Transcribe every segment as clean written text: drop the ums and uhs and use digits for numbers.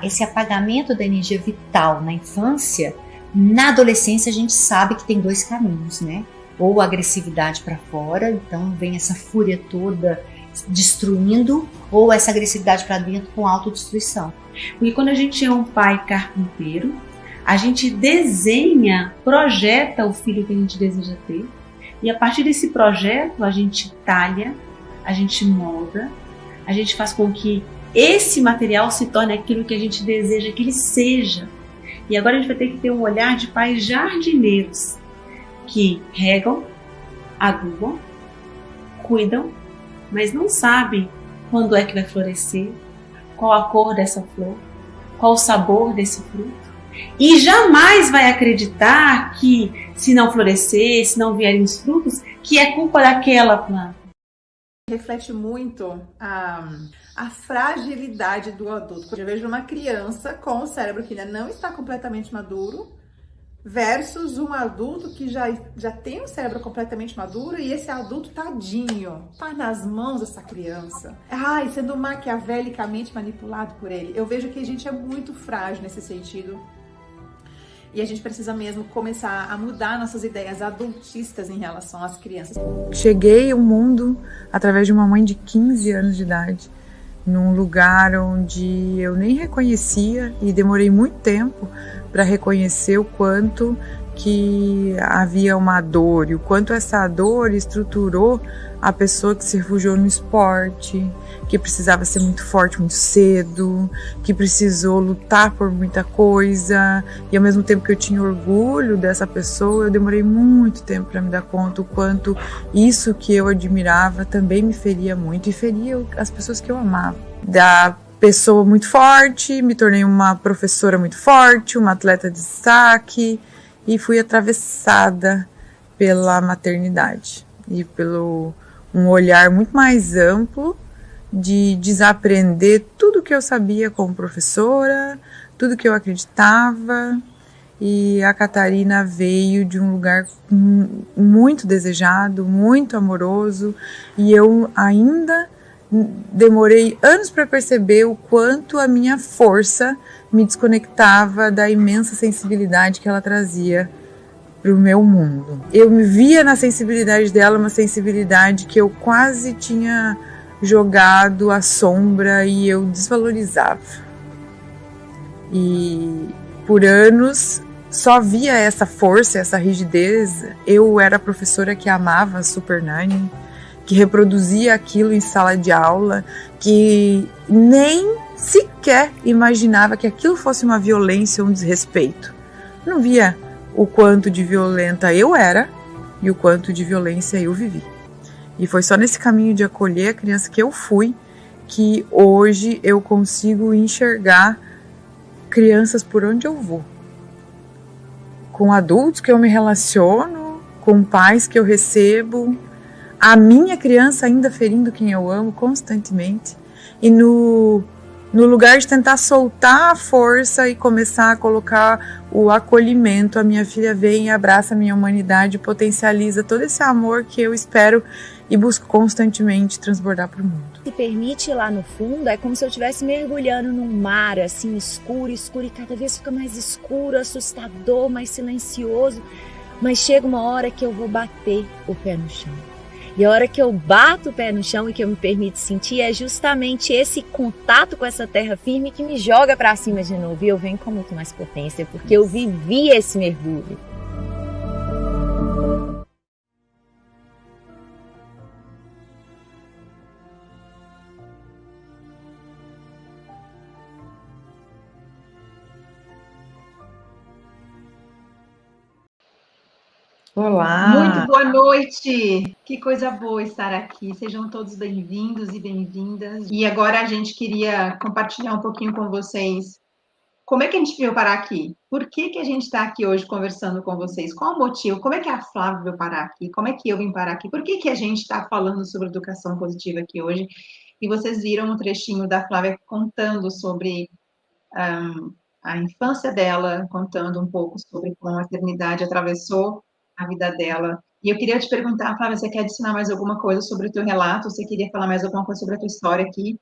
esse apagamento da energia vital na infância, na adolescência a gente sabe que tem dois caminhos, né? Ou agressividade para fora, então vem essa fúria toda destruindo, ou essa agressividade para dentro com autodestruição. Porque quando a gente é um pai carpinteiro, a gente desenha, projeta o filho que a gente deseja ter, e a partir desse projeto a gente talha, a gente molda, a gente faz com que esse material se torne aquilo que a gente deseja que ele seja. E agora a gente vai ter que ter um olhar de pais jardineiros que regam, adubam, cuidam, mas não sabem quando é que vai florescer, qual a cor dessa flor, qual o sabor desse fruto. E jamais vai acreditar que se não florescer, se não vierem os frutos, que é culpa daquela planta. Reflete muito a fragilidade do adulto. Eu vejo uma criança com o cérebro que ainda não está completamente maduro versus um adulto que já tem o cérebro completamente maduro e esse adulto tadinho, tá nas mãos dessa criança. Ai, sendo maquiavelicamente manipulado por ele. Eu vejo que a gente é muito frágil nesse sentido. E a gente precisa mesmo começar a mudar nossas ideias adultistas em relação às crianças. Cheguei ao mundo através de uma mãe de 15 anos de idade, num lugar onde eu nem reconhecia e demorei muito tempo para reconhecer o quanto que havia uma dor e o quanto essa dor estruturou a pessoa que se refugiou no esporte, que precisava ser muito forte muito cedo, que precisou lutar por muita coisa, e ao mesmo tempo que eu tinha orgulho dessa pessoa, eu demorei muito tempo para me dar conta o quanto isso que eu admirava também me feria muito e feria as pessoas que eu amava. Da pessoa muito forte, me tornei uma professora muito forte, uma atleta de destaque, e fui atravessada pela maternidade e pelo um olhar muito mais amplo de desaprender tudo que eu sabia como professora, tudo que eu acreditava. E a Catarina veio de um lugar muito desejado, muito amoroso, e eu ainda demorei anos para perceber o quanto a minha força me desconectava da imensa sensibilidade que ela trazia para o meu mundo. Eu me via na sensibilidade dela, uma sensibilidade que eu quase tinha jogado à sombra e eu desvalorizava. E por anos só via essa força, essa rigidez. Eu era a professora que amava a Super Nanny, que reproduzia aquilo em sala de aula, que nem sequer imaginava que aquilo fosse uma violência ou um desrespeito. Não via o quanto de violenta eu era e o quanto de violência eu vivi. E foi só nesse caminho de acolher a criança que eu fui que hoje eu consigo enxergar crianças por onde eu vou. Com adultos que eu me relaciono, com pais que eu recebo, a minha criança ainda ferindo quem eu amo constantemente. E no lugar de tentar soltar a força e começar a colocar o acolhimento, a minha filha vem e abraça a minha humanidade, potencializa todo esse amor que eu espero e busco constantemente transbordar para o mundo. Se permite ir lá no fundo, é como se eu estivesse mergulhando num mar assim escuro, escuro, e cada vez fica mais escuro, assustador, mais silencioso. Mas chega uma hora que eu vou bater o pé no chão. E a hora que eu bato o pé no chão e que eu me permito sentir, é justamente esse contato com essa terra firme que me joga para cima de novo. E eu venho com muito mais potência, porque eu vivi esse mergulho. Olá! Muito boa noite! Que coisa boa estar aqui. Sejam todos bem-vindos e bem-vindas. E agora a gente queria compartilhar um pouquinho com vocês como é que a gente veio parar aqui. Por que a gente está aqui hoje conversando com vocês? Qual o motivo? Como é que a Flávia veio parar aqui? Como é que eu vim parar aqui? Por que a gente está falando sobre educação positiva aqui hoje? E vocês viram um trechinho da Flávia contando sobre a infância dela, contando um pouco sobre como a maternidade atravessou a vida dela. E eu queria te perguntar, Flávia, você quer adicionar mais alguma coisa sobre o teu relato? Você queria falar mais alguma coisa sobre a tua história aqui?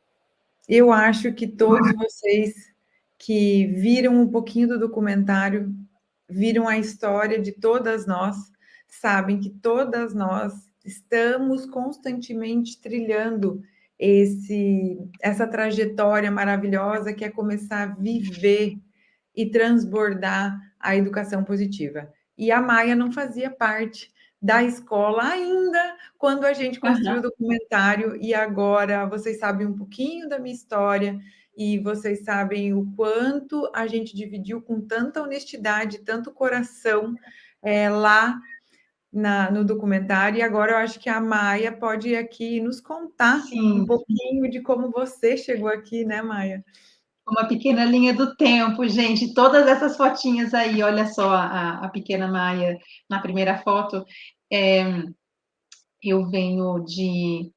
Eu acho que todos vocês que viram um pouquinho do documentário, viram a história de todas nós, sabem que todas nós estamos constantemente trilhando essa trajetória maravilhosa que é começar a viver e transbordar a educação positiva. E a Maia não fazia parte da escola ainda quando a gente construiu o documentário, e agora vocês sabem um pouquinho da minha história, e vocês sabem o quanto a gente dividiu com tanta honestidade, tanto coração lá no documentário, e agora eu acho que a Maia pode aqui nos contar um pouquinho de como você chegou aqui, né, Maia? Uma pequena linha do tempo, gente. Todas essas fotinhas aí, olha só a pequena Maia na primeira foto. Eu venho de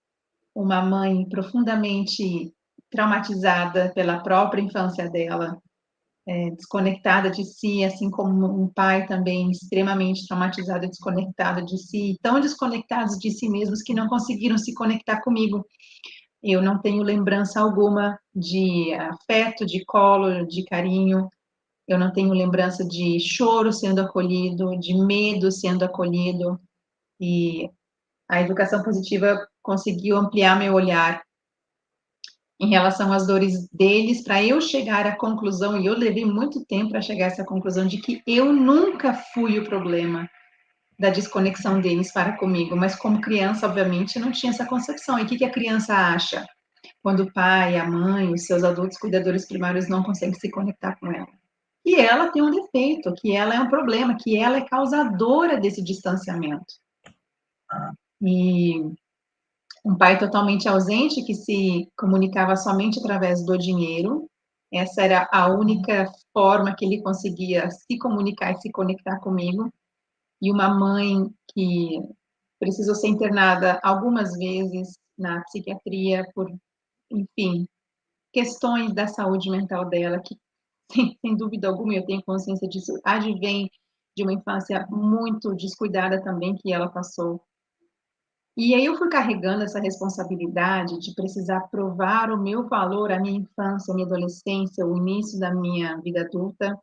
uma mãe profundamente traumatizada pela própria infância dela, desconectada de si, assim como um pai também extremamente traumatizado e desconectado de si, tão desconectados de si mesmos que não conseguiram se conectar comigo. Eu não tenho lembrança alguma de afeto, de colo, de carinho. Eu não tenho lembrança de choro sendo acolhido, de medo sendo acolhido. E a educação positiva conseguiu ampliar meu olhar em relação às dores deles, para eu chegar à conclusão, e eu levei muito tempo para chegar a essa conclusão, de que eu nunca fui o problema da desconexão deles para comigo, mas como criança, obviamente, não tinha essa concepção. E o que a criança acha quando o pai, a mãe, os seus adultos cuidadores primários não conseguem se conectar com ela? Que ela tem um defeito, que ela é um problema, que ela é causadora desse distanciamento. E um pai totalmente ausente, que se comunicava somente através do dinheiro. Essa era a única forma que ele conseguia se comunicar e se conectar comigo. E uma mãe que precisou ser internada algumas vezes na psiquiatria por, enfim, questões da saúde mental dela, que, sem dúvida alguma, eu tenho consciência disso, advém de uma infância muito descuidada também que ela passou. E aí eu fui carregando essa responsabilidade de precisar provar o meu valor à minha infância, à minha adolescência, o início da minha vida adulta,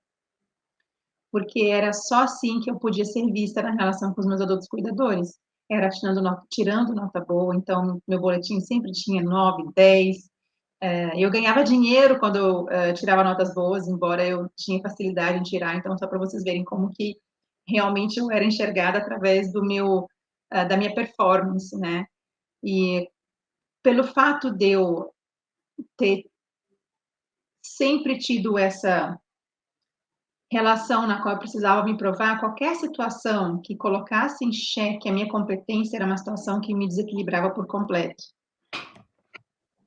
porque era só assim que eu podia ser vista na relação com os meus adultos cuidadores. Era tirando nota boa, então meu boletim sempre tinha 9, 10. Eu ganhava dinheiro quando eu tirava notas boas, embora eu tinha facilidade em tirar, então só para vocês verem como que realmente eu era enxergada através da minha performance, né? E pelo fato de eu ter sempre tido essa relação na qual eu precisava me provar, qualquer situação que colocasse em xeque a minha competência era uma situação que me desequilibrava por completo.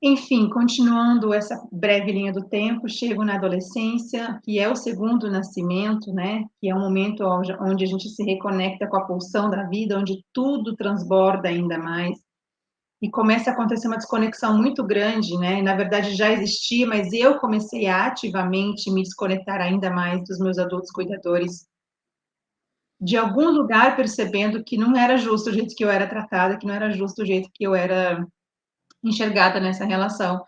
Enfim, continuando essa breve linha do tempo, chego na adolescência, que é o segundo nascimento, né? Que é um momento onde a gente se reconecta com a pulsão da vida, onde tudo transborda ainda mais. E começa a acontecer uma desconexão muito grande, né? Na verdade, já existia, mas eu comecei a ativamente me desconectar ainda mais dos meus adultos cuidadores. De algum lugar, percebendo que não era justo o jeito que eu era tratada, que não era justo o jeito que eu era enxergada nessa relação.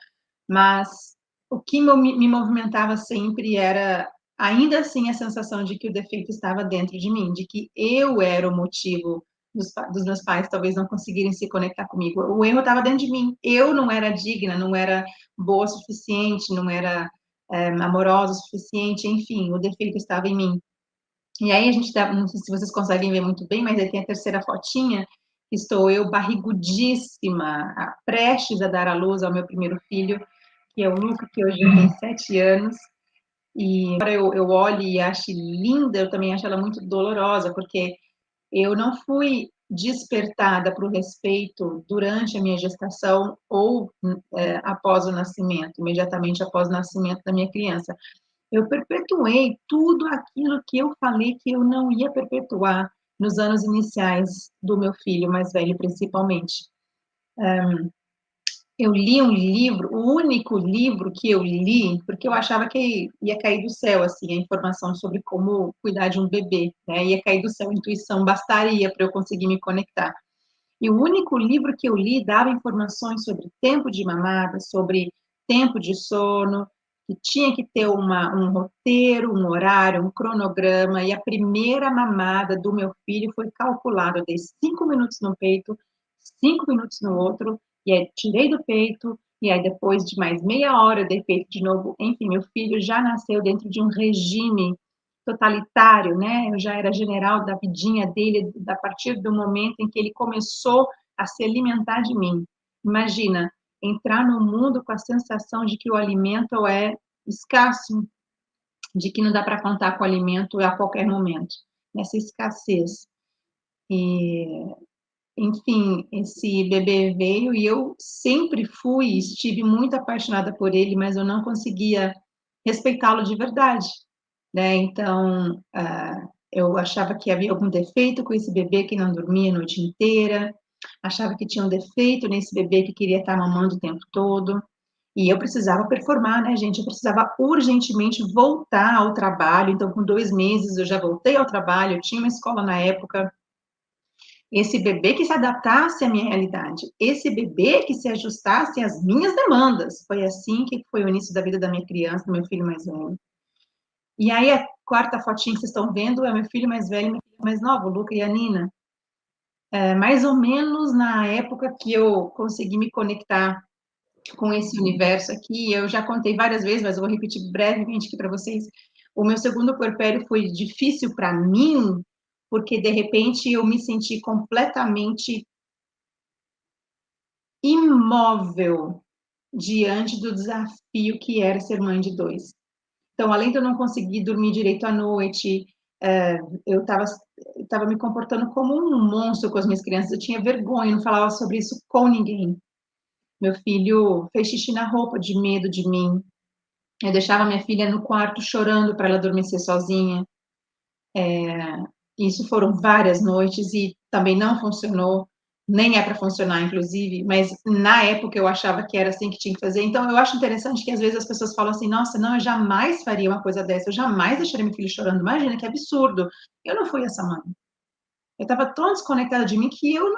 Mas o que me movimentava sempre era, ainda assim, a sensação de que o defeito estava dentro de mim, de que eu era o motivo dos meus pais talvez não conseguirem se conectar comigo. O erro estava dentro de mim. Eu não era digna, não era boa o suficiente, não era amorosa o suficiente, enfim, o defeito estava em mim. E aí a gente não sei se vocês conseguem ver muito bem, mas aí tem a terceira fotinha, que estou eu barrigudíssima, prestes a dar à luz ao meu primeiro filho, que é o Luca, que hoje tem 7 anos. E agora eu olho e acho linda, eu também acho ela muito dolorosa, porque eu não fui despertada para o respeito durante a minha gestação ou após o nascimento, imediatamente após o nascimento da minha criança. Eu perpetuei tudo aquilo que eu falei que eu não ia perpetuar nos anos iniciais do meu filho mais velho, principalmente. Eu li um livro, o único livro que eu li, porque eu achava que ia cair do céu, assim, a informação sobre como cuidar de um bebê, né? Ia cair do céu, a intuição bastaria para eu conseguir me conectar. E o único livro que eu li dava informações sobre tempo de mamada, sobre tempo de sono, que tinha que ter um roteiro, um horário, um cronograma, e a primeira mamada do meu filho foi calculada. Eu dei 5 minutos no peito, 5 minutos no outro, e aí tirei do peito, e aí depois de mais meia hora eu dei peito de novo. Enfim, meu filho já nasceu dentro de um regime totalitário, né? Eu já era general da vidinha dele a partir do momento em que ele começou a se alimentar de mim. Imagina, entrar no mundo com a sensação de que o alimento é escasso, de que não dá para contar com o alimento a qualquer momento, nessa escassez. E, enfim, esse bebê veio e eu sempre estive muito apaixonada por ele, mas eu não conseguia respeitá-lo de verdade, né? Então, eu achava que havia algum defeito com esse bebê que não dormia a noite inteira, achava que tinha um defeito nesse bebê que queria estar mamando o tempo todo, e eu precisava performar, né, gente? Eu precisava urgentemente voltar ao trabalho, então, com 2 meses, eu já voltei ao trabalho, eu tinha uma escola na época, esse bebê que se adaptasse à minha realidade, esse bebê que se ajustasse às minhas demandas. Foi assim que foi o início da vida da minha criança, do meu filho mais velho. E aí, a quarta fotinha que vocês estão vendo é meu filho mais velho e minha filha mais nova, o Luca e a Nina. Mais ou menos na época que eu consegui me conectar com esse universo aqui, eu já contei várias vezes, mas eu vou repetir brevemente aqui para vocês. O meu segundo puerpério foi difícil para mim, porque de repente eu me senti completamente imóvel diante do desafio que era ser mãe de 2. Então, além de eu não conseguir dormir direito à noite, eu estava me comportando como um monstro com as minhas crianças, eu tinha vergonha, não falava sobre isso com ninguém. Meu filho fez xixi na roupa de medo de mim. Eu deixava minha filha no quarto chorando para ela adormecer sozinha. Isso foram várias noites e também não funcionou, nem é para funcionar, inclusive, mas na época eu achava que era assim que tinha que fazer. Então, eu acho interessante que às vezes as pessoas falam assim: nossa, não, eu jamais faria uma coisa dessa, eu jamais deixaria meu filho chorando. Imagina que absurdo. Eu não fui essa mãe. Eu estava tão desconectada de mim que eu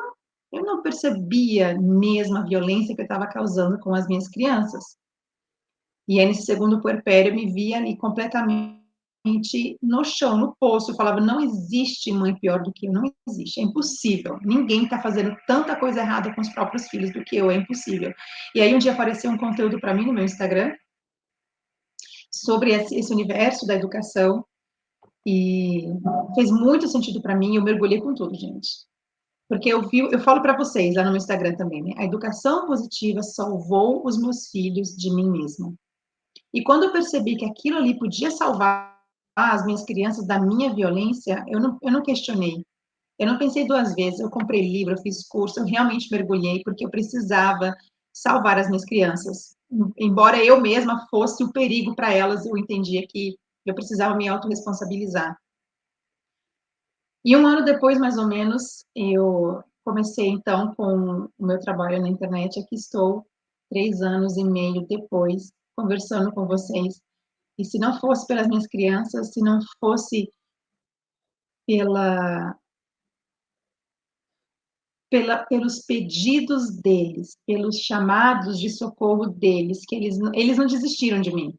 não percebia mesmo a violência que eu estava causando com as minhas crianças. E aí, nesse segundo puerpério, eu me via ali completamente no chão, no poço. Eu falava, não existe mãe pior do que eu, não existe, é impossível. Ninguém está fazendo tanta coisa errada com os próprios filhos do que eu, é impossível. E aí, um dia apareceu um conteúdo para mim no meu Instagram sobre esse universo da educação e fez muito sentido para mim, eu mergulhei com tudo, gente. Porque eu falo para vocês lá no meu Instagram também, né? A educação positiva salvou os meus filhos de mim mesma. E quando eu percebi que aquilo ali podia salvar as minhas crianças da minha violência, eu não questionei. Eu não pensei 2 vezes. Eu comprei livro, eu fiz curso, eu realmente mergulhei, porque eu precisava salvar as minhas crianças. Embora eu mesma fosse o perigo para elas, eu entendia que eu precisava me autorresponsabilizar. E 1 ano depois, mais ou menos, eu comecei, então, com o meu trabalho na internet. Aqui estou, 3 anos e meio depois, conversando com vocês. E se não fosse pelas minhas crianças, se não fosse pela, pelos pedidos deles, pelos chamados de socorro deles, que eles não desistiram de mim.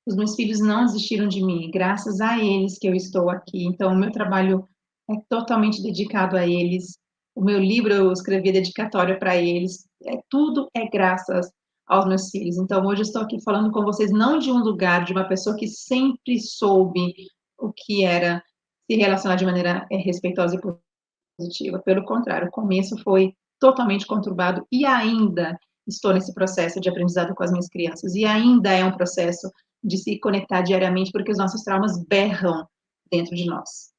Os meus filhos não desistiram de mim, graças a eles que eu estou aqui. Então, o meu trabalho é totalmente dedicado a eles. O meu livro eu escrevi dedicatória para eles. Tudo é graças aos meus filhos. Então, hoje eu estou aqui falando com vocês não de um lugar, de uma pessoa que sempre soube o que era se relacionar de maneira respeitosa e positiva. Pelo contrário, o começo foi totalmente conturbado e ainda estou nesse processo de aprendizado com as minhas crianças. E ainda é um processo de se conectar diariamente, porque os nossos traumas berram dentro de nós.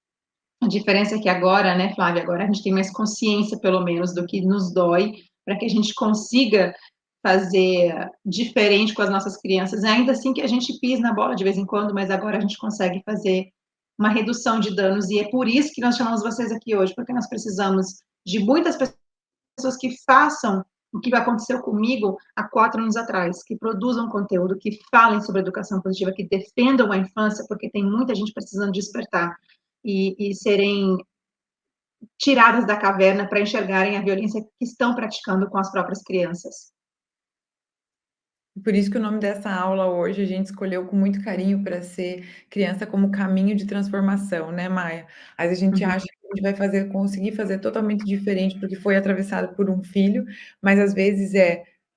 A diferença é que agora, né, Flávia, agora a gente tem mais consciência, pelo menos, do que nos dói, para que a gente consiga fazer diferente com as nossas crianças. Ainda assim que a gente pisa na bola de vez em quando, mas agora a gente consegue fazer uma redução de danos, e é por isso que nós chamamos vocês aqui hoje, porque nós precisamos de muitas pessoas que façam o que aconteceu comigo há 4 anos atrás, que produzam conteúdo, que falem sobre educação positiva, que defendam a infância, porque tem muita gente precisando despertar e serem tiradas da caverna para enxergarem a violência que estão praticando com as próprias crianças. Por isso que o nome dessa aula hoje a gente escolheu com muito carinho para ser criança como caminho de transformação, né, Maia? Às vezes a gente Uhum. acha que a gente vai conseguir fazer totalmente diferente porque foi atravessado por um filho, mas às vezes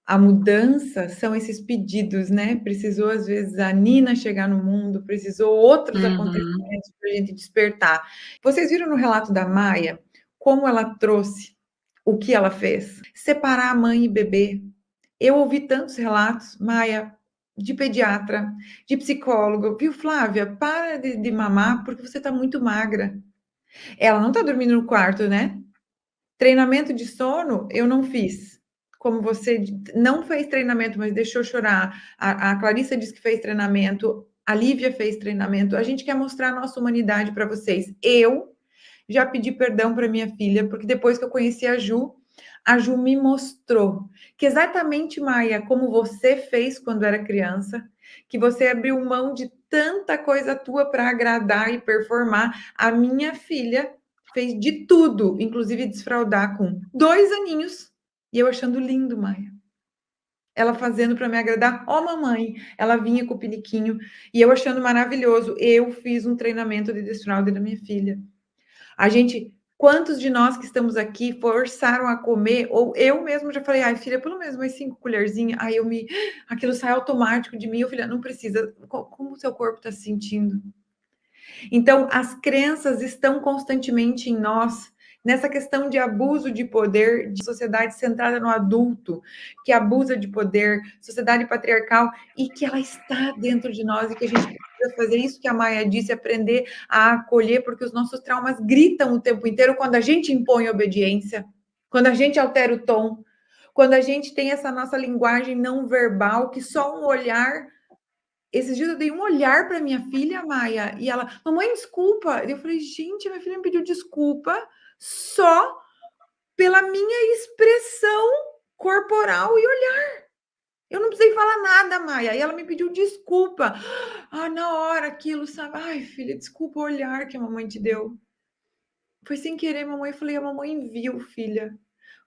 a mudança são esses pedidos, né? Precisou às vezes a Nina chegar no mundo, precisou outros Uhum. acontecimentos para a gente despertar. Vocês viram no relato da Maia como ela trouxe o que ela fez? Separar a mãe e bebê. Eu ouvi tantos relatos, Maia, de pediatra, de psicólogo, viu, Flávia? Para de mamar porque você está muito magra. Ela não está dormindo no quarto, né? Treinamento de sono eu não fiz. Como você não fez treinamento, mas deixou chorar. A Clarissa disse que fez treinamento, a Lívia fez treinamento. A gente quer mostrar a nossa humanidade para vocês. Eu já pedi perdão para minha filha, porque depois que eu conheci a Ju me mostrou que exatamente, Maia, como você fez quando era criança, que você abriu mão de tanta coisa tua para agradar e performar, a minha filha fez de tudo, inclusive desfraldar com 2 aninhos, e eu achando lindo, Maia. Ela fazendo para me agradar, ó, mamãe, ela vinha com o piniquinho, e eu achando maravilhoso. Eu fiz um treinamento de desfralda da minha filha. A gente, quantos de nós que estamos aqui forçaram a comer, ou eu mesmo já falei, ai, filha, pelo menos mais 5 colherzinhas, aí aquilo sai automático de mim, eu filha, não precisa, como o seu corpo está se sentindo? Então, as crenças estão constantemente em nós, nessa questão de abuso de poder, de sociedade centrada no adulto, que abusa de poder, sociedade patriarcal, e que ela está dentro de nós e que a gente precisa fazer isso que a Maia disse, aprender a acolher, porque os nossos traumas gritam o tempo inteiro quando a gente impõe obediência, quando a gente altera o tom, quando a gente tem essa nossa linguagem não verbal, que só um olhar. Esses dias eu dei um olhar para minha filha, Maia, e ela, mamãe, desculpa. Eu falei, gente, minha filha me pediu desculpa só pela minha expressão corporal e olhar. Eu não precisei falar nada, Maia. E ela me pediu desculpa. Ah, na hora aquilo, sabe? Ai, filha, desculpa o olhar que a mamãe te deu. Foi sem querer, mamãe. Eu falei, a mamãe viu, filha.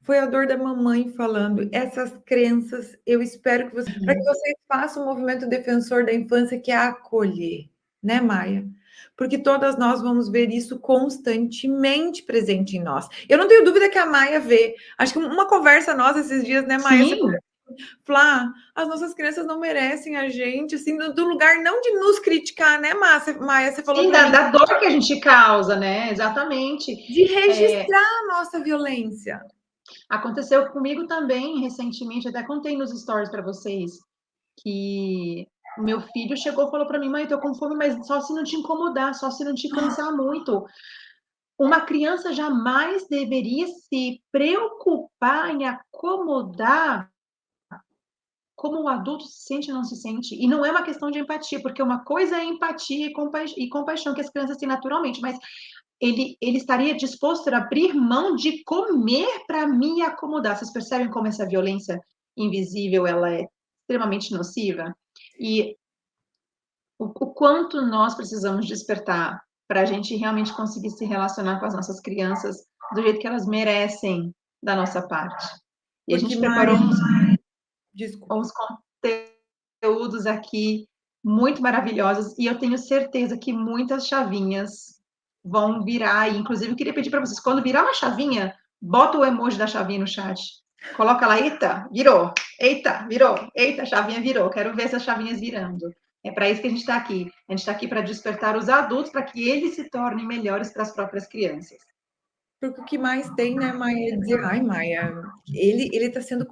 Foi a dor da mamãe falando. Essas crenças, eu espero que você. Para que vocês façam o movimento defensor da infância, que é acolher, né, Maia? Porque todas nós vamos ver isso constantemente presente em nós. Eu não tenho dúvida que a Maia vê. Acho que uma conversa nossa esses dias, né, Maia? Sim. Flá, as nossas crianças não merecem a gente, assim, do lugar não de nos criticar, né, Maia? Você falou Sim, para mim. da dor que a gente causa, né? Exatamente. De registrar a nossa violência. Aconteceu comigo também recentemente, até contei nos stories para vocês, que o meu filho chegou e falou para mim, mãe, eu tô com fome, mas só se não te incomodar, só se não te cansar muito. Uma criança jamais deveria se preocupar em acomodar como o adulto se sente ou não se sente. E não é uma questão de empatia, porque uma coisa é empatia e compaixão que as crianças têm naturalmente, mas ele estaria disposto a abrir mão de comer para me acomodar. Vocês percebem como essa violência invisível ela é extremamente nociva? E o quanto nós precisamos despertar para a gente realmente conseguir se relacionar com as nossas crianças do jeito que elas merecem da nossa parte. E a Porque, gente preparou desculpa. uns conteúdos aqui muito maravilhosos e eu tenho certeza que muitas chavinhas vão virar. E, inclusive, eu queria pedir para vocês, quando virar uma chavinha, bota o emoji da chavinha no chat. Coloca lá, eita, virou. Eita, virou. Eita, a chavinha virou. Quero ver essas chavinhas virando. É para isso que a gente está aqui. A gente está aqui para despertar os adultos, para que eles se tornem melhores para as próprias crianças. Porque o que mais tem, né, Maia, é dizer, ai, Maia, ele tá sendo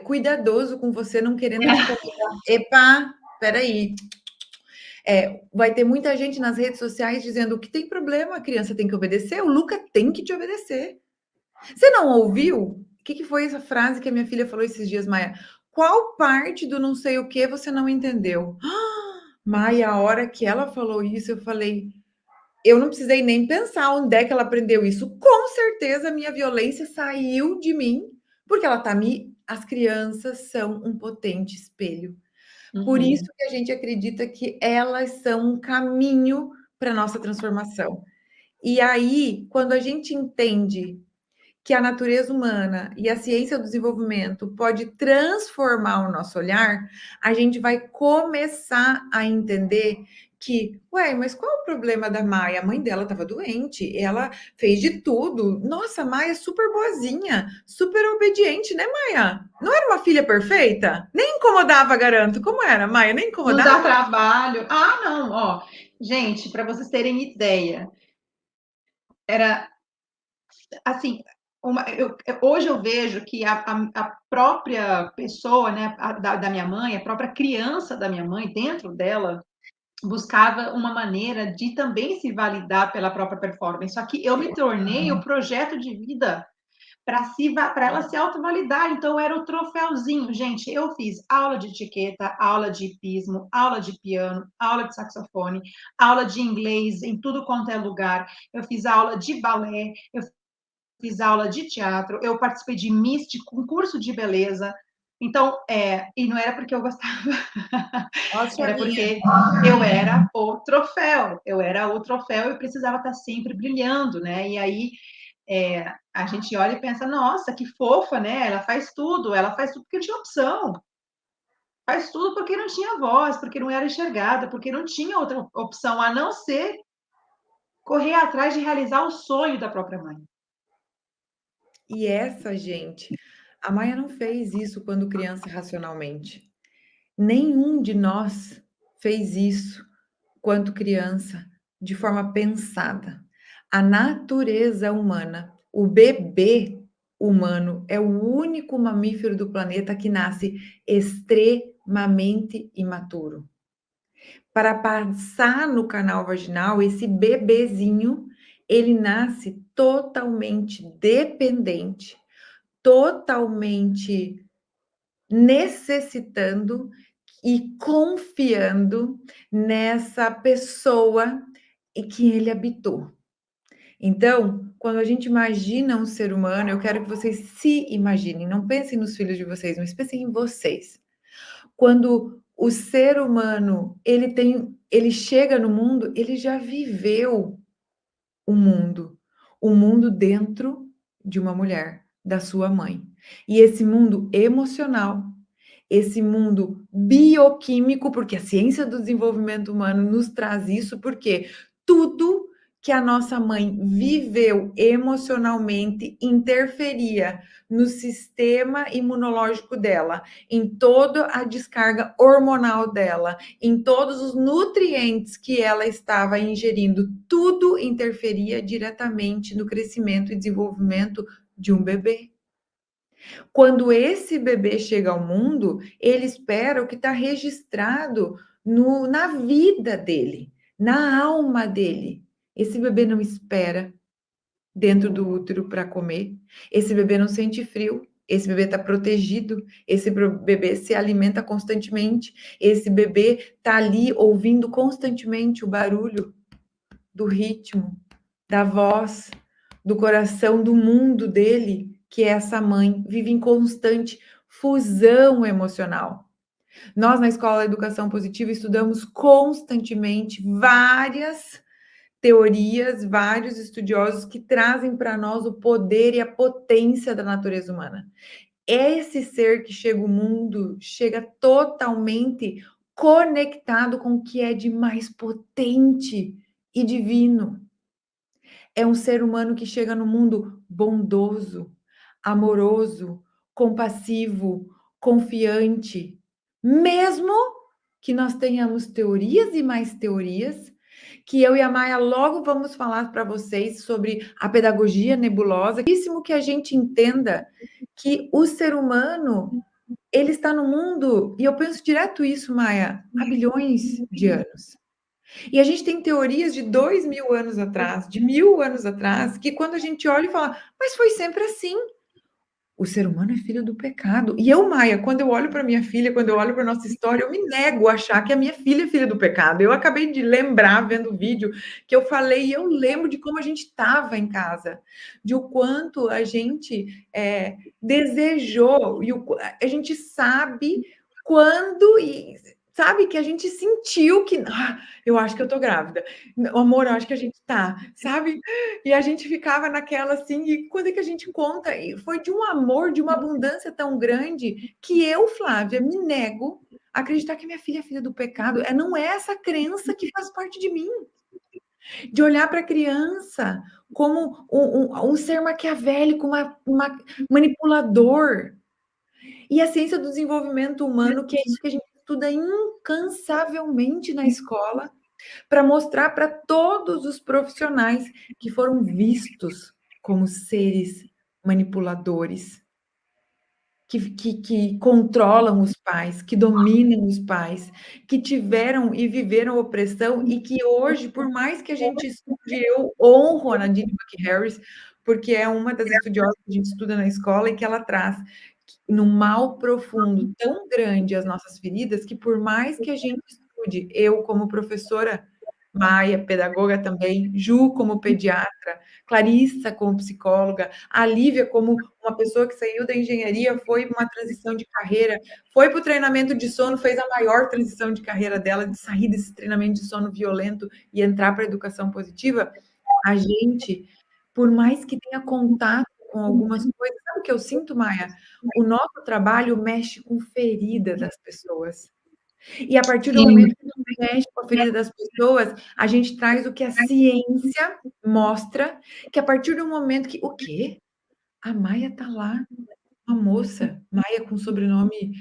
cuidadoso com você, não querendo te incomodar. Epa, peraí. Vai ter muita gente nas redes sociais dizendo que tem problema, a criança tem que obedecer, o Luca tem que te obedecer. Você não ouviu? O que foi essa frase que a minha filha falou esses dias, Maia? Qual parte do não sei o que você não entendeu? Maia, a hora que ela falou isso, eu falei, eu não precisei nem pensar onde é que ela aprendeu isso. Com certeza a minha violência saiu de mim, porque ela tá me. As crianças são um potente espelho. Por isso que a gente acredita que elas são um caminho para a nossa transformação. E aí, quando a gente entende que a natureza humana e a ciência do desenvolvimento pode transformar o nosso olhar, a gente vai começar a entender que, ué, mas qual é o problema da Maia? A mãe dela estava doente, ela fez de tudo. Nossa, a Maia é super boazinha, super obediente, né, Maia? Não era uma filha perfeita? Nem incomodava, garanto. Como era, Maia? Nem Não incomodava? dá trabalho. Ah, não, ó. Gente, para vocês terem ideia, era assim, hoje eu vejo que a própria pessoa, né, da minha mãe, a própria criança da minha mãe, dentro dela, buscava uma maneira de também se validar pela própria performance. Só que eu me tornei o projeto de vida para ela se autovalidar. Então, era o troféuzinho. Gente, eu fiz aula de etiqueta, aula de hipismo, aula de piano, aula de saxofone, aula de inglês em tudo quanto é lugar. Eu fiz aula de balé, eu fiz aula de teatro, eu participei de Miss, de concurso de beleza. Então, e não era porque eu gostava, era porque eu era o troféu, eu precisava estar sempre brilhando, né? E aí a gente olha e pensa, nossa, que fofa, né? Ela faz tudo porque não tinha opção. Faz tudo porque não tinha voz, porque não era enxergada, porque não tinha outra opção a não ser correr atrás de realizar o sonho da própria mãe. E essa, gente, a Maia não fez isso quando criança racionalmente. Nenhum de nós fez isso quando criança de forma pensada. A natureza humana, o bebê humano é o único mamífero do planeta que nasce extremamente imaturo. Para passar no canal vaginal, esse bebezinho, ele nasce totalmente dependente, totalmente necessitando e confiando nessa pessoa em que ele habitou. Então, quando a gente imagina um ser humano, eu quero que vocês se imaginem, não pensem nos filhos de vocês, mas pensem em vocês. Quando o ser humano, ele chega no mundo, ele já viveu o mundo dentro de uma mulher, da sua mãe. E esse mundo emocional, esse mundo bioquímico, porque a ciência do desenvolvimento humano nos traz isso, porque tudo que a nossa mãe viveu emocionalmente interferia no sistema imunológico dela, em toda a descarga hormonal dela, em todos os nutrientes que ela estava ingerindo, tudo interferia diretamente no crescimento e desenvolvimento de um bebê. Quando esse bebê chega ao mundo, ele espera o que está registrado na vida dele, na alma dele. Esse bebê não espera dentro do útero para comer, esse bebê não sente frio, esse bebê está protegido, esse bebê se alimenta constantemente, esse bebê está ali ouvindo constantemente o barulho do ritmo, da voz, do coração, do mundo dele, que é essa mãe, vive em constante fusão emocional. Nós, na Escola de Educação Positiva, estudamos constantemente várias teorias, vários estudiosos que trazem para nós o poder e a potência da natureza humana. Esse ser que chega ao mundo, chega totalmente conectado com o que é de mais potente e divino. É um ser humano que chega no mundo bondoso, amoroso, compassivo, confiante. Mesmo que nós tenhamos teorias e mais teorias, que eu e a Maia logo vamos falar para vocês sobre a pedagogia nebulosa, é que a gente entenda que o ser humano, ele está no mundo, e eu penso direto isso, Maia, há bilhões de anos. E a gente tem teorias de 2.000 anos atrás, de 1.000 anos atrás, que quando a gente olha e fala, mas foi sempre assim. O ser humano é filho do pecado. E eu, Maia, quando eu olho para minha filha, quando eu olho para nossa história, eu me nego a achar que a minha filha é filha do pecado. Eu acabei de lembrar, vendo o vídeo, que eu falei, e eu lembro de como a gente estava em casa, de o quanto a gente desejou, e a gente sabe quando, sabe? Que a gente sentiu que, eu acho que eu tô grávida. Amor, eu acho que a gente tá, sabe? E a gente ficava naquela assim, e quando é que a gente conta? E foi de um amor, de uma abundância tão grande, que eu, Flávia, me nego a acreditar que minha filha é filha do pecado. Não é essa crença que faz parte de mim. De olhar para a criança como um ser maquiavélico, manipulador. E a ciência do desenvolvimento humano, que é isso que a gente estuda incansavelmente na escola, para mostrar para todos os profissionais que foram vistos como seres manipuladores, que controlam os pais, que dominam os pais, que tiveram e viveram opressão e que hoje, por mais que a gente estude, eu honro a Nadine Buck-Harris, porque é uma das estudiosas que a gente estuda na escola e que ela traz num mal profundo tão grande as nossas feridas, que por mais que a gente estude, eu como professora, Maia, pedagoga também, Ju como pediatra, Clarissa como psicóloga, a Lívia como uma pessoa que saiu da engenharia, foi uma transição de carreira, foi para o treinamento de sono, fez a maior transição de carreira dela, de sair desse treinamento de sono violento e entrar para a educação positiva. A gente, por mais que tenha contato com algumas coisas, sabe o que eu sinto, Maia? O nosso trabalho mexe com ferida das pessoas. E a partir do momento que mexe com a ferida das pessoas, a gente traz o que a ciência mostra, que a partir do momento que... O quê? A Maia tá lá, uma moça, Maia com sobrenome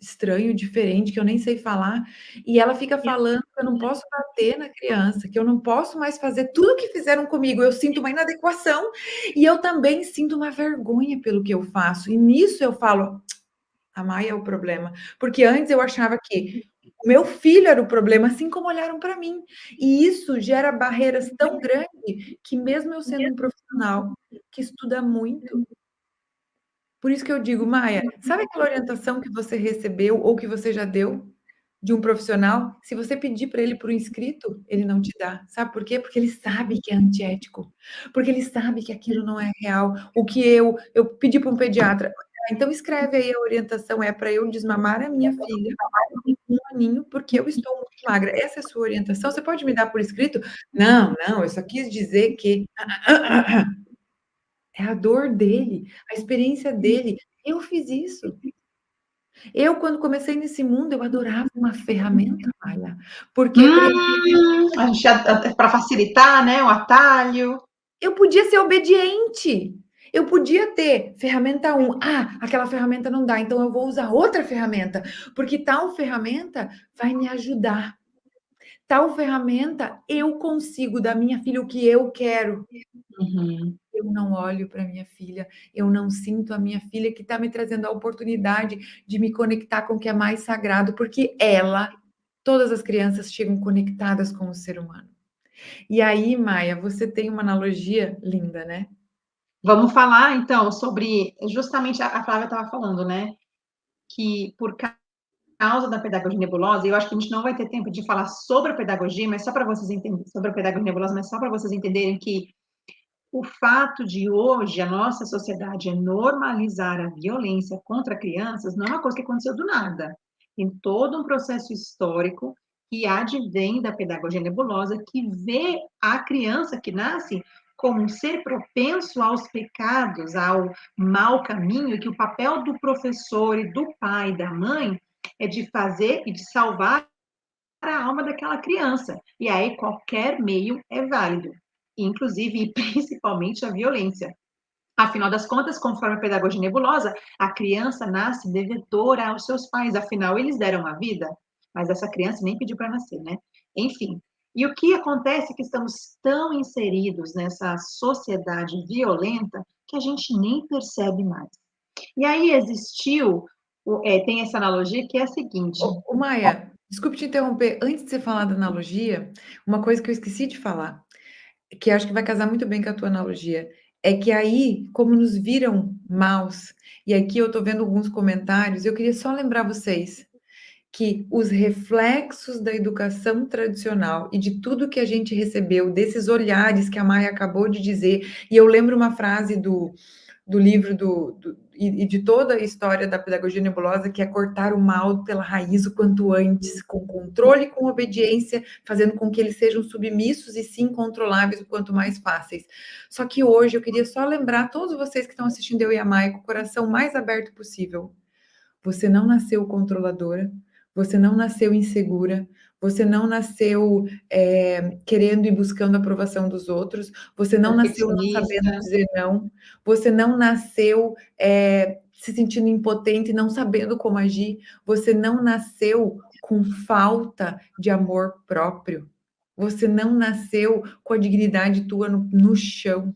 estranho, diferente, que eu nem sei falar, e ela fica falando que eu não posso bater na criança, que eu não posso mais fazer tudo que fizeram comigo, eu sinto uma inadequação, e eu também sinto uma vergonha pelo que eu faço, e nisso eu falo... A Maia é o problema. Porque antes eu achava que o meu filho era o problema, assim como olharam para mim. E isso gera barreiras tão grandes que mesmo eu sendo um profissional que estuda muito, por isso que eu digo, Maia, sabe aquela orientação que você recebeu ou que você já deu de um profissional? Se você pedir para ele por inscrito, ele não te dá. Sabe por quê? Porque ele sabe que é antiético. Porque ele sabe que aquilo não é real. O que eu pedi para um pediatra, então escreve aí a orientação, é para eu desmamar a minha filha em 1 aninho, porque eu estou muito magra. Essa é a sua orientação? Você pode me dar por escrito? Não, eu só quis dizer que... É a dor dele, a experiência dele. Eu fiz isso. Eu, quando comecei nesse mundo, eu adorava uma ferramenta, Maia, porque A gente para facilitar, né? Um atalho. eu podia ser obediente. Eu podia ter ferramenta 1. Aquela ferramenta não dá, então eu vou usar outra ferramenta, porque tal ferramenta vai me ajudar. Tal ferramenta eu consigo da minha filha o que eu quero. Uhum. Eu não olho para minha filha, eu não sinto a minha filha que está me trazendo a oportunidade de me conectar com o que é mais sagrado, porque todas as crianças chegam conectadas com o ser humano. E aí, Maia, você tem uma analogia linda, né? Vamos falar, então, sobre... Justamente a Flávia estava falando, né? Que por causa da pedagogia nebulosa, e eu acho que a gente não vai ter tempo de falar sobre a pedagogia, mas só para vocês entenderem, sobre a pedagogia nebulosa, mas só para vocês entenderem que o fato de hoje a nossa sociedade normalizar a violência contra crianças não é uma coisa que aconteceu do nada. Tem todo um processo histórico que advém da pedagogia nebulosa, que vê a criança que nasce como um ser propenso aos pecados, ao mau caminho, e que o papel do professor e do pai e da mãe é de fazer e de salvar a alma daquela criança. E aí qualquer meio é válido, inclusive e principalmente a violência. Afinal das contas, conforme a pedagogia nebulosa, a criança nasce devedora aos seus pais, afinal eles deram a vida, mas essa criança nem pediu para nascer, né? Enfim. E o que acontece é que estamos tão inseridos nessa sociedade violenta que a gente nem percebe mais. E aí tem essa analogia que é a seguinte. Ô, Maia, desculpe te interromper. Antes de você falar da analogia, uma coisa que eu esqueci de falar, que acho que vai casar muito bem com a tua analogia, é que aí, como nos viram maus, e aqui eu tô vendo alguns comentários, eu queria só lembrar vocês que os reflexos da educação tradicional e de tudo que a gente recebeu, desses olhares que a Maia acabou de dizer, e eu lembro uma frase do do livro e de toda a história da pedagogia nebulosa, que é cortar o mal pela raiz o quanto antes, com controle e com obediência, fazendo com que eles sejam submissos e sim controláveis o quanto mais fáceis. Só que hoje eu queria só lembrar todos vocês que estão assistindo eu e a Maia com o coração mais aberto possível. Você não nasceu controladora, você não nasceu insegura, você não nasceu querendo e buscando a aprovação dos outros, você não nasceu não sabendo dizer não, você não nasceu se sentindo impotente e não sabendo como agir, você não nasceu com falta de amor próprio, você não nasceu com a dignidade tua no chão.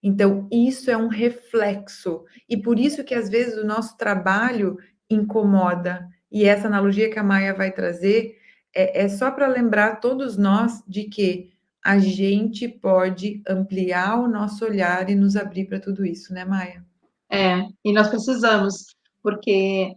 Então, isso é um reflexo, e por isso que às vezes o nosso trabalho incomoda, e essa analogia que a Maia vai trazer é só para lembrar todos nós de que a gente pode ampliar o nosso olhar e nos abrir para tudo isso, né, Maia? E nós precisamos, porque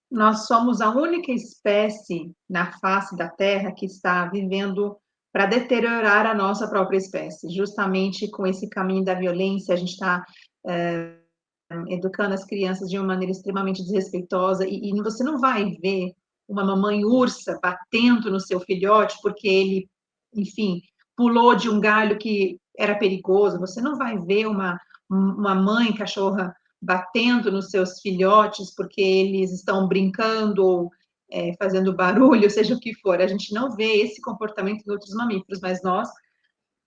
nós somos a única espécie na face da Terra que está vivendo para deteriorar a nossa própria espécie. Justamente com esse caminho da violência, a gente está educando as crianças de uma maneira extremamente desrespeitosa, e você não vai ver uma mamãe ursa batendo no seu filhote porque ele, enfim, pulou de um galho que era perigoso. Você não vai ver uma mãe cachorra batendo nos seus filhotes porque eles estão brincando ou fazendo barulho, seja o que for. A gente não vê esse comportamento em outros mamíferos, mas nós,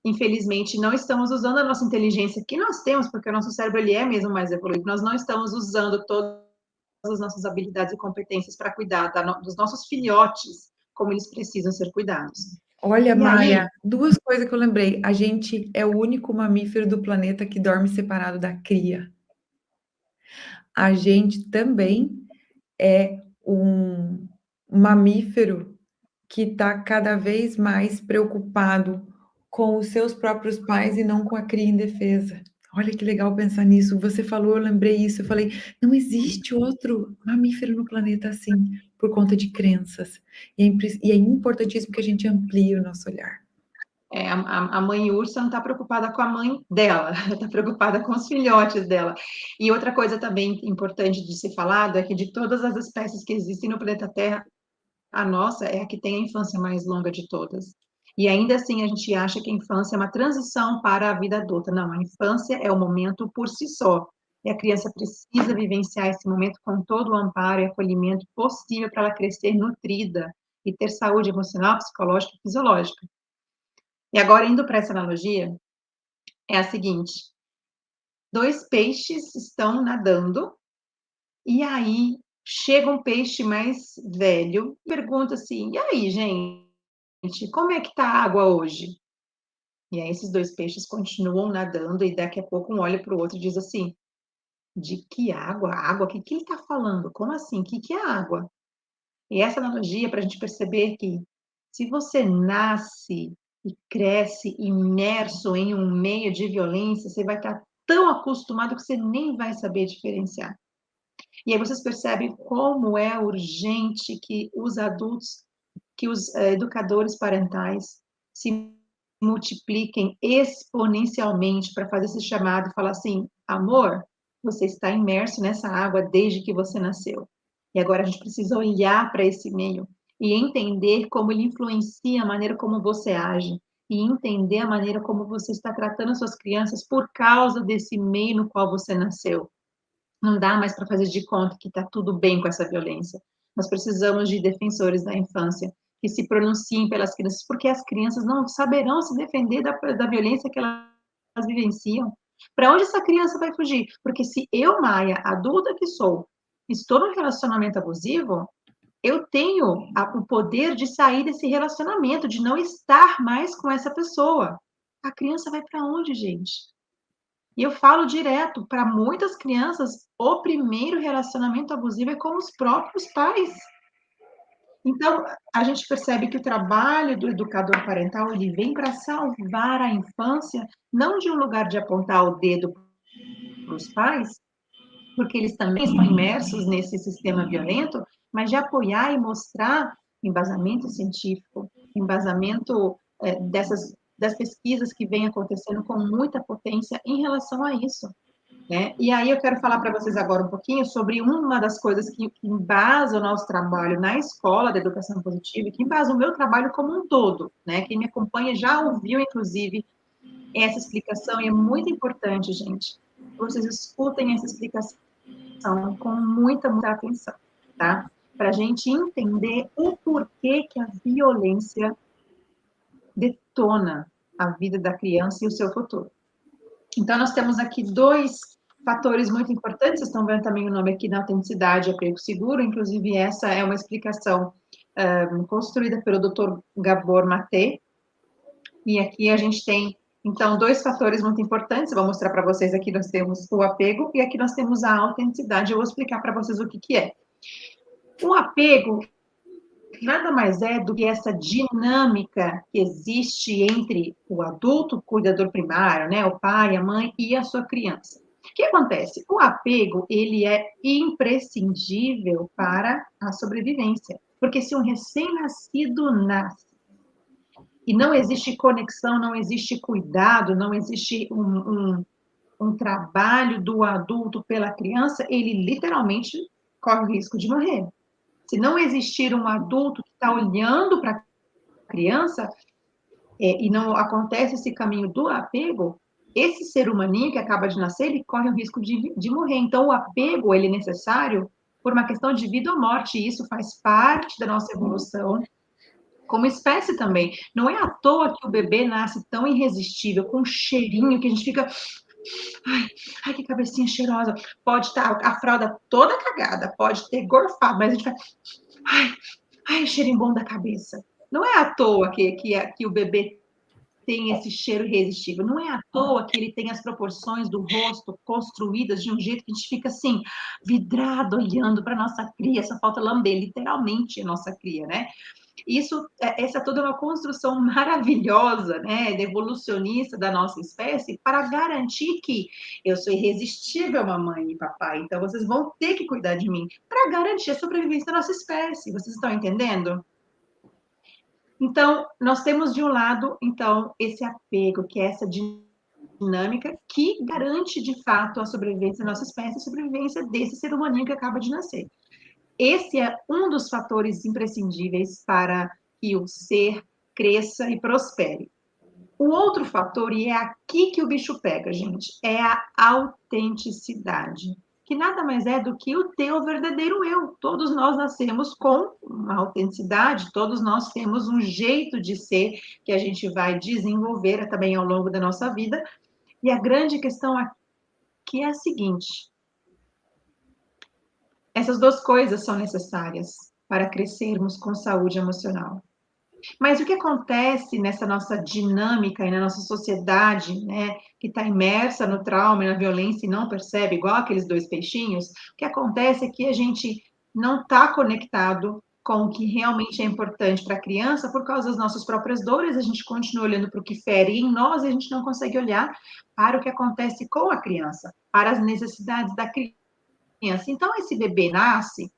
infelizmente, não estamos usando a nossa inteligência que nós temos, porque o nosso cérebro ele é mesmo mais evoluído. Nós não estamos usando todas as nossas habilidades e competências para cuidar dos nossos filhotes como eles precisam ser cuidados. Olha, Maia, duas coisas que eu lembrei. A gente é o único mamífero do planeta que dorme separado da cria. A gente também é um mamífero que está cada vez mais preocupado com os seus próprios pais e não com a cria indefesa. Olha que legal pensar nisso. Você falou, eu lembrei isso. Eu falei, não existe outro mamífero no planeta assim, por conta de crenças. E é importantíssimo que a gente amplie o nosso olhar. A mãe ursa não está preocupada com a mãe dela, está preocupada com os filhotes dela. E outra coisa também importante de ser falado é que de todas as espécies que existem no planeta Terra, a nossa é a que tem a infância mais longa de todas. E ainda assim a gente acha que a infância é uma transição para a vida adulta. Não, a infância é o momento por si só. E a criança precisa vivenciar esse momento com todo o amparo e acolhimento possível para ela crescer nutrida e ter saúde emocional, psicológica e fisiológica. E agora, indo para essa analogia, é a seguinte: dois peixes estão nadando, e aí chega um peixe mais velho e pergunta assim: e aí, gente, como é que tá a água hoje? E aí esses dois peixes continuam nadando, e daqui a pouco um olha para o outro e diz assim: de que água? Água? O que ele está falando? Como assim? O que é água? E essa analogia é para a gente perceber que se você nasce e cresce imerso em um meio de violência, você vai estar tão acostumado que você nem vai saber diferenciar. E aí vocês percebem como é urgente que os adultos, que os educadores parentais se multipliquem exponencialmente para fazer esse chamado e falar assim: amor, você está imerso nessa água desde que você nasceu. E agora a gente precisa olhar para esse meio e entender como ele influencia a maneira como você age, e entender a maneira como você está tratando as suas crianças por causa desse meio no qual você nasceu. Não dá mais para fazer de conta que está tudo bem com essa violência. Nós precisamos de defensores da infância que se pronunciem pelas crianças, porque as crianças não saberão se defender da violência que elas vivenciam. Para onde essa criança vai fugir? Porque se eu, Maia, adulta que sou, estou num relacionamento abusivo, eu tenho o poder de sair desse relacionamento, de não estar mais com essa pessoa. A criança vai para onde, gente? E eu falo direto, para muitas crianças, o primeiro relacionamento abusivo é com os próprios pais. Então, a gente percebe que o trabalho do educador parental, ele vem para salvar a infância, não de um lugar de apontar o dedo para os pais, porque eles também estão imersos nesse sistema violento, mas de apoiar e mostrar embasamento científico, embasamento das pesquisas que vêm acontecendo com muita potência em relação a isso. né? E aí eu quero falar para vocês agora um pouquinho sobre uma das coisas que embasa o nosso trabalho na escola da educação positiva e que embasa o meu trabalho como um todo, né? Quem me acompanha já ouviu, inclusive, essa explicação e é muito importante, gente, que vocês escutem essa explicação com muita, muita atenção, tá? Para a gente entender o porquê que a violência detona a vida da criança e o seu futuro. Então, nós temos aqui dois fatores muito importantes, vocês estão vendo também o nome aqui da autenticidade e apego seguro, inclusive essa é uma explicação construída pelo Dr. Gabor Maté, e aqui a gente tem, então, dois fatores muito importantes, eu vou mostrar para vocês, aqui nós temos o apego, e aqui nós temos a autenticidade, eu vou explicar para vocês o que que é. O apego nada mais é do que essa dinâmica que existe entre o adulto, o cuidador primário, né, o pai, a mãe e a sua criança. O que acontece? O apego, ele é imprescindível para a sobrevivência, porque se um recém-nascido nasce e não existe conexão, não existe cuidado, não existe um trabalho do adulto pela criança, ele literalmente corre o risco de morrer. Se não existir um adulto que está olhando para a criança, e não acontece esse caminho do apego, esse ser humaninho que acaba de nascer, ele corre o risco de morrer. Então, o apego, ele é necessário por uma questão de vida ou morte, e isso faz parte da nossa evolução como espécie também. Não é à toa que o bebê nasce tão irresistível, com um cheirinho que a gente fica... Ai, que cabecinha cheirosa. Pode estar a fralda toda cagada, pode ter gorfado, mas a gente vai... Ai, cheirinho bom da cabeça. Não é à toa que o bebê tem esse cheiro irresistível. Não é à toa que ele tem as proporções do rosto construídas de um jeito que a gente fica assim, vidrado, olhando para a nossa cria. Só falta lamber, literalmente, a nossa cria, né? Isso, essa é toda uma construção maravilhosa, né, evolucionista da nossa espécie, para garantir que eu sou irresistível, mamãe e papai, então vocês vão ter que cuidar de mim, para garantir a sobrevivência da nossa espécie. Vocês estão entendendo? Então, nós temos de um lado, então, esse apego, que é essa dinâmica que garante, de fato, a sobrevivência da nossa espécie, a sobrevivência desse ser humaninho que acaba de nascer. Esse é um dos fatores imprescindíveis para que o ser cresça e prospere. O outro fator, e é aqui que o bicho pega, gente, é a autenticidade, que nada mais é do que o teu verdadeiro eu. Todos nós nascemos com uma autenticidade, todos nós temos um jeito de ser que a gente vai desenvolver também ao longo da nossa vida. E a grande questão aqui é a seguinte: essas duas coisas são necessárias para crescermos com saúde emocional. Mas o que acontece nessa nossa dinâmica e na nossa sociedade, né, que está imersa no trauma e na violência e não percebe, igual aqueles dois peixinhos, o que acontece é que a gente não está conectado com o que realmente é importante para a criança por causa das nossas próprias dores, a gente continua olhando para o que fere em nós e a gente não consegue olhar para o que acontece com a criança, para as necessidades da criança. Então, esse bebê nasce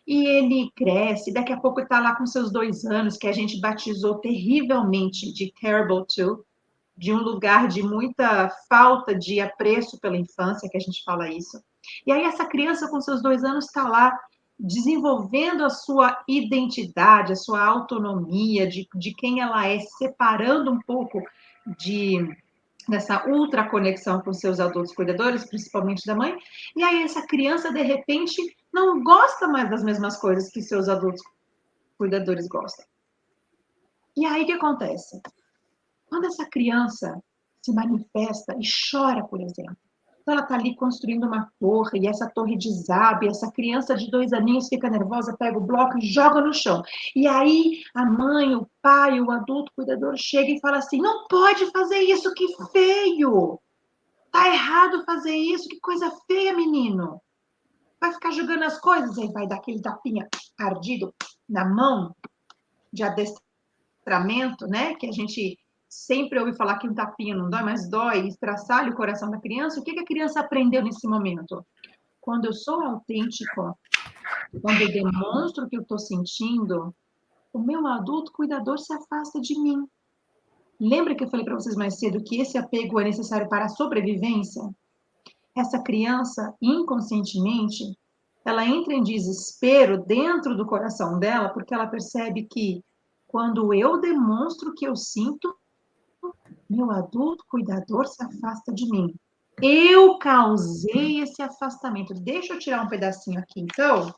e ele cresce, daqui a pouco está lá com seus 2 anos, que a gente batizou terrivelmente de Terrible Two, de um lugar de muita falta de apreço pela infância, que a gente fala isso. E aí essa criança com seus 2 anos está lá desenvolvendo a sua identidade, a sua autonomia, de quem ela é, separando um pouco dessa ultra conexão com seus adultos cuidadores, principalmente da mãe, e aí essa criança, de repente, não gosta mais das mesmas coisas que seus adultos cuidadores gostam. E aí o que acontece? Quando essa criança se manifesta e chora, por exemplo, então ela está ali construindo uma torre, e essa torre desaba, e essa criança de 2 aninhos fica nervosa, pega o bloco e joga no chão. E aí a mãe, o pai, o adulto cuidador chega e fala assim: não pode fazer isso, que feio! Tá errado fazer isso, que coisa feia, menino! Vai ficar jogando as coisas, aí vai dar aquele tapinha ardido na mão de adestramento, né? Que a gente sempre ouve falar que um tapinha não dói, mas dói, estraçalha o coração da criança. O que a criança aprendeu nesse momento? Quando eu sou autêntico, quando eu demonstro o que eu estou sentindo, o meu adulto cuidador se afasta de mim. Lembra que eu falei para vocês mais cedo que esse apego é necessário para a sobrevivência? essa criança, inconscientemente, ela entra em desespero dentro do coração dela, porque ela percebe que quando eu demonstro o que eu sinto, meu adulto cuidador se afasta de mim. Eu causei esse afastamento. Deixa eu tirar um pedacinho aqui, então,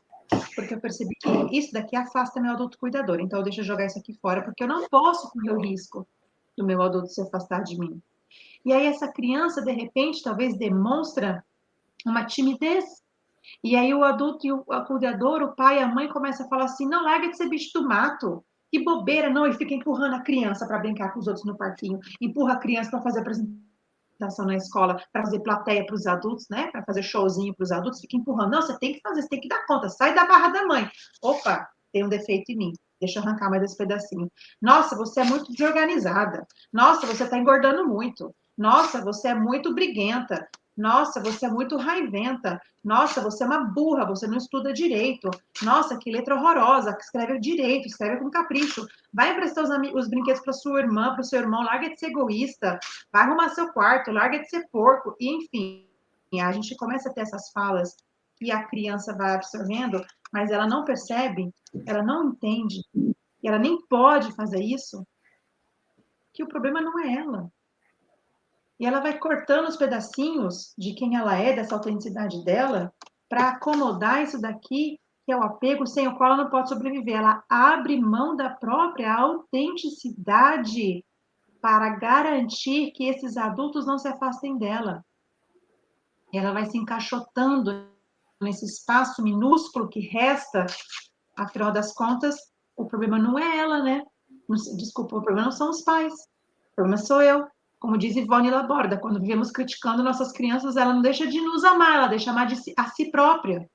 porque eu percebi que isso daqui afasta meu adulto cuidador. Então, deixa eu jogar isso aqui fora, porque eu não posso correr o risco do meu adulto se afastar de mim. E aí, essa criança, de repente, talvez demonstra uma timidez. E aí, o adulto e o cuidador, o pai e a mãe, começam a falar assim: não, larga de ser bicho do mato. Que bobeira, não. E fica empurrando a criança para brincar com os outros no parquinho. Empurra a criança para fazer apresentação na escola, para fazer plateia para os adultos, né? Para fazer showzinho para os adultos, fica empurrando. Não, você tem que fazer, você tem que dar conta. Sai da barra da mãe. Opa, tem um defeito em mim. Deixa eu arrancar mais esse pedacinho. Nossa, você é muito desorganizada. Nossa, você está engordando muito. Nossa, você é muito briguenta. Nossa, você é muito raiventa. Nossa, você é uma burra, você não estuda direito. Nossa, que letra horrorosa, que escreve direito, escreve com capricho. Vai emprestar os brinquedos para sua irmã, para o seu irmão, larga de ser egoísta. Vai arrumar seu quarto, larga de ser porco. E, enfim, a gente começa a ter essas falas que a criança vai absorvendo, mas ela não percebe, ela não entende, e ela nem pode fazer isso, que o problema não é ela. E ela vai cortando os pedacinhos de quem ela é, dessa autenticidade dela, para acomodar isso daqui, que é o apego sem o qual ela não pode sobreviver. Ela abre mão da própria autenticidade para garantir que esses adultos não se afastem dela. E ela vai se encaixotando nesse espaço minúsculo que resta. Afinal das contas, o problema não é ela, né? Desculpa, o problema não são os pais. O problema sou eu. Como diz Ivone Laborda, quando vivemos criticando nossas crianças, ela não deixa de nos amar, ela deixa amar a si própria.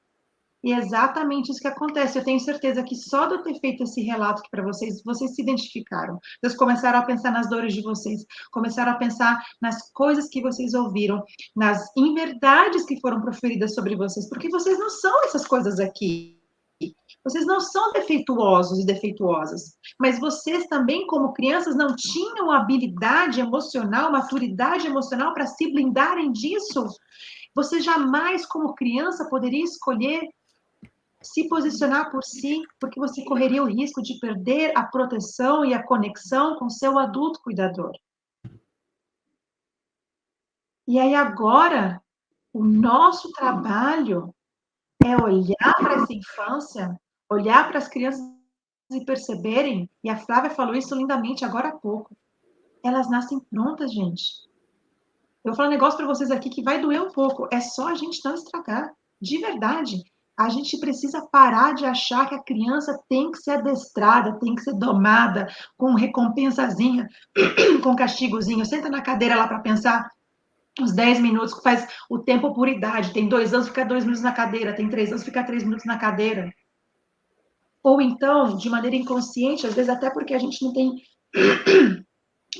E é exatamente isso que acontece. Eu tenho certeza que só de eu ter feito esse relato aqui para vocês, vocês se identificaram. Vocês começaram a pensar nas dores de vocês, começaram a pensar nas coisas que vocês ouviram, nas inverdades que foram proferidas sobre vocês, porque vocês não são essas coisas aqui. Vocês não são defeituosos e defeituosas, mas vocês também, como crianças, não tinham habilidade emocional, maturidade emocional para se blindarem disso. Você jamais, como criança, poderia escolher se posicionar por si, porque você correria o risco de perder a proteção e a conexão com seu adulto cuidador. E aí agora, o nosso trabalho é olhar para essa infância, olhar para as crianças e perceberem, e a Flávia falou isso lindamente agora há pouco, elas nascem prontas, gente. Eu vou falar um negócio para vocês aqui que vai doer um pouco, é só a gente não estragar, de verdade. A gente precisa parar de achar que a criança tem que ser adestrada, tem que ser domada, com recompensazinha, com castigozinho. Senta na cadeira lá para pensar uns 10 minutos, faz o tempo por idade. Tem 2 anos, fica 2 minutos na cadeira. Tem 3 anos, fica 3 minutos na cadeira. Ou então, de maneira inconsciente, às vezes até porque a gente não tem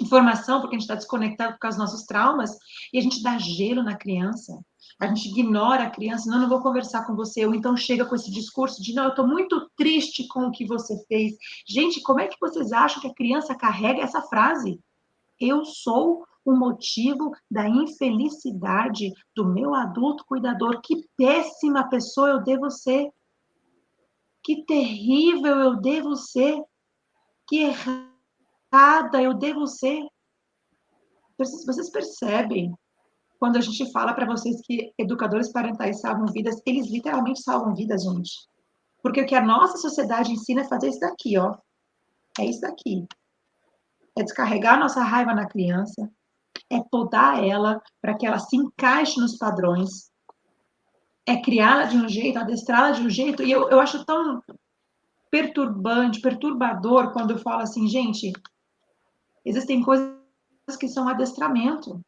informação, porque a gente está desconectado por causa dos nossos traumas, e a gente dá gelo na criança. A gente ignora a criança, não vou conversar com você, ou então chega com esse discurso de, não, eu estou muito triste com o que você fez. Gente, como é que vocês acham que a criança carrega essa frase? Eu sou o motivo da infelicidade do meu adulto cuidador. Que péssima pessoa eu devo ser. Que terrível eu devo ser. Que errada eu devo ser. Vocês percebem? Quando a gente fala para vocês que educadores parentais salvam vidas, eles literalmente salvam vidas, gente. Porque o que a nossa sociedade ensina é fazer isso daqui, ó. É isso daqui. É descarregar a nossa raiva na criança, é podar ela para que ela se encaixe nos padrões, é criá-la de um jeito, adestrá-la de um jeito, e eu acho tão perturbador, quando eu falo assim, gente, existem coisas que são adestramento.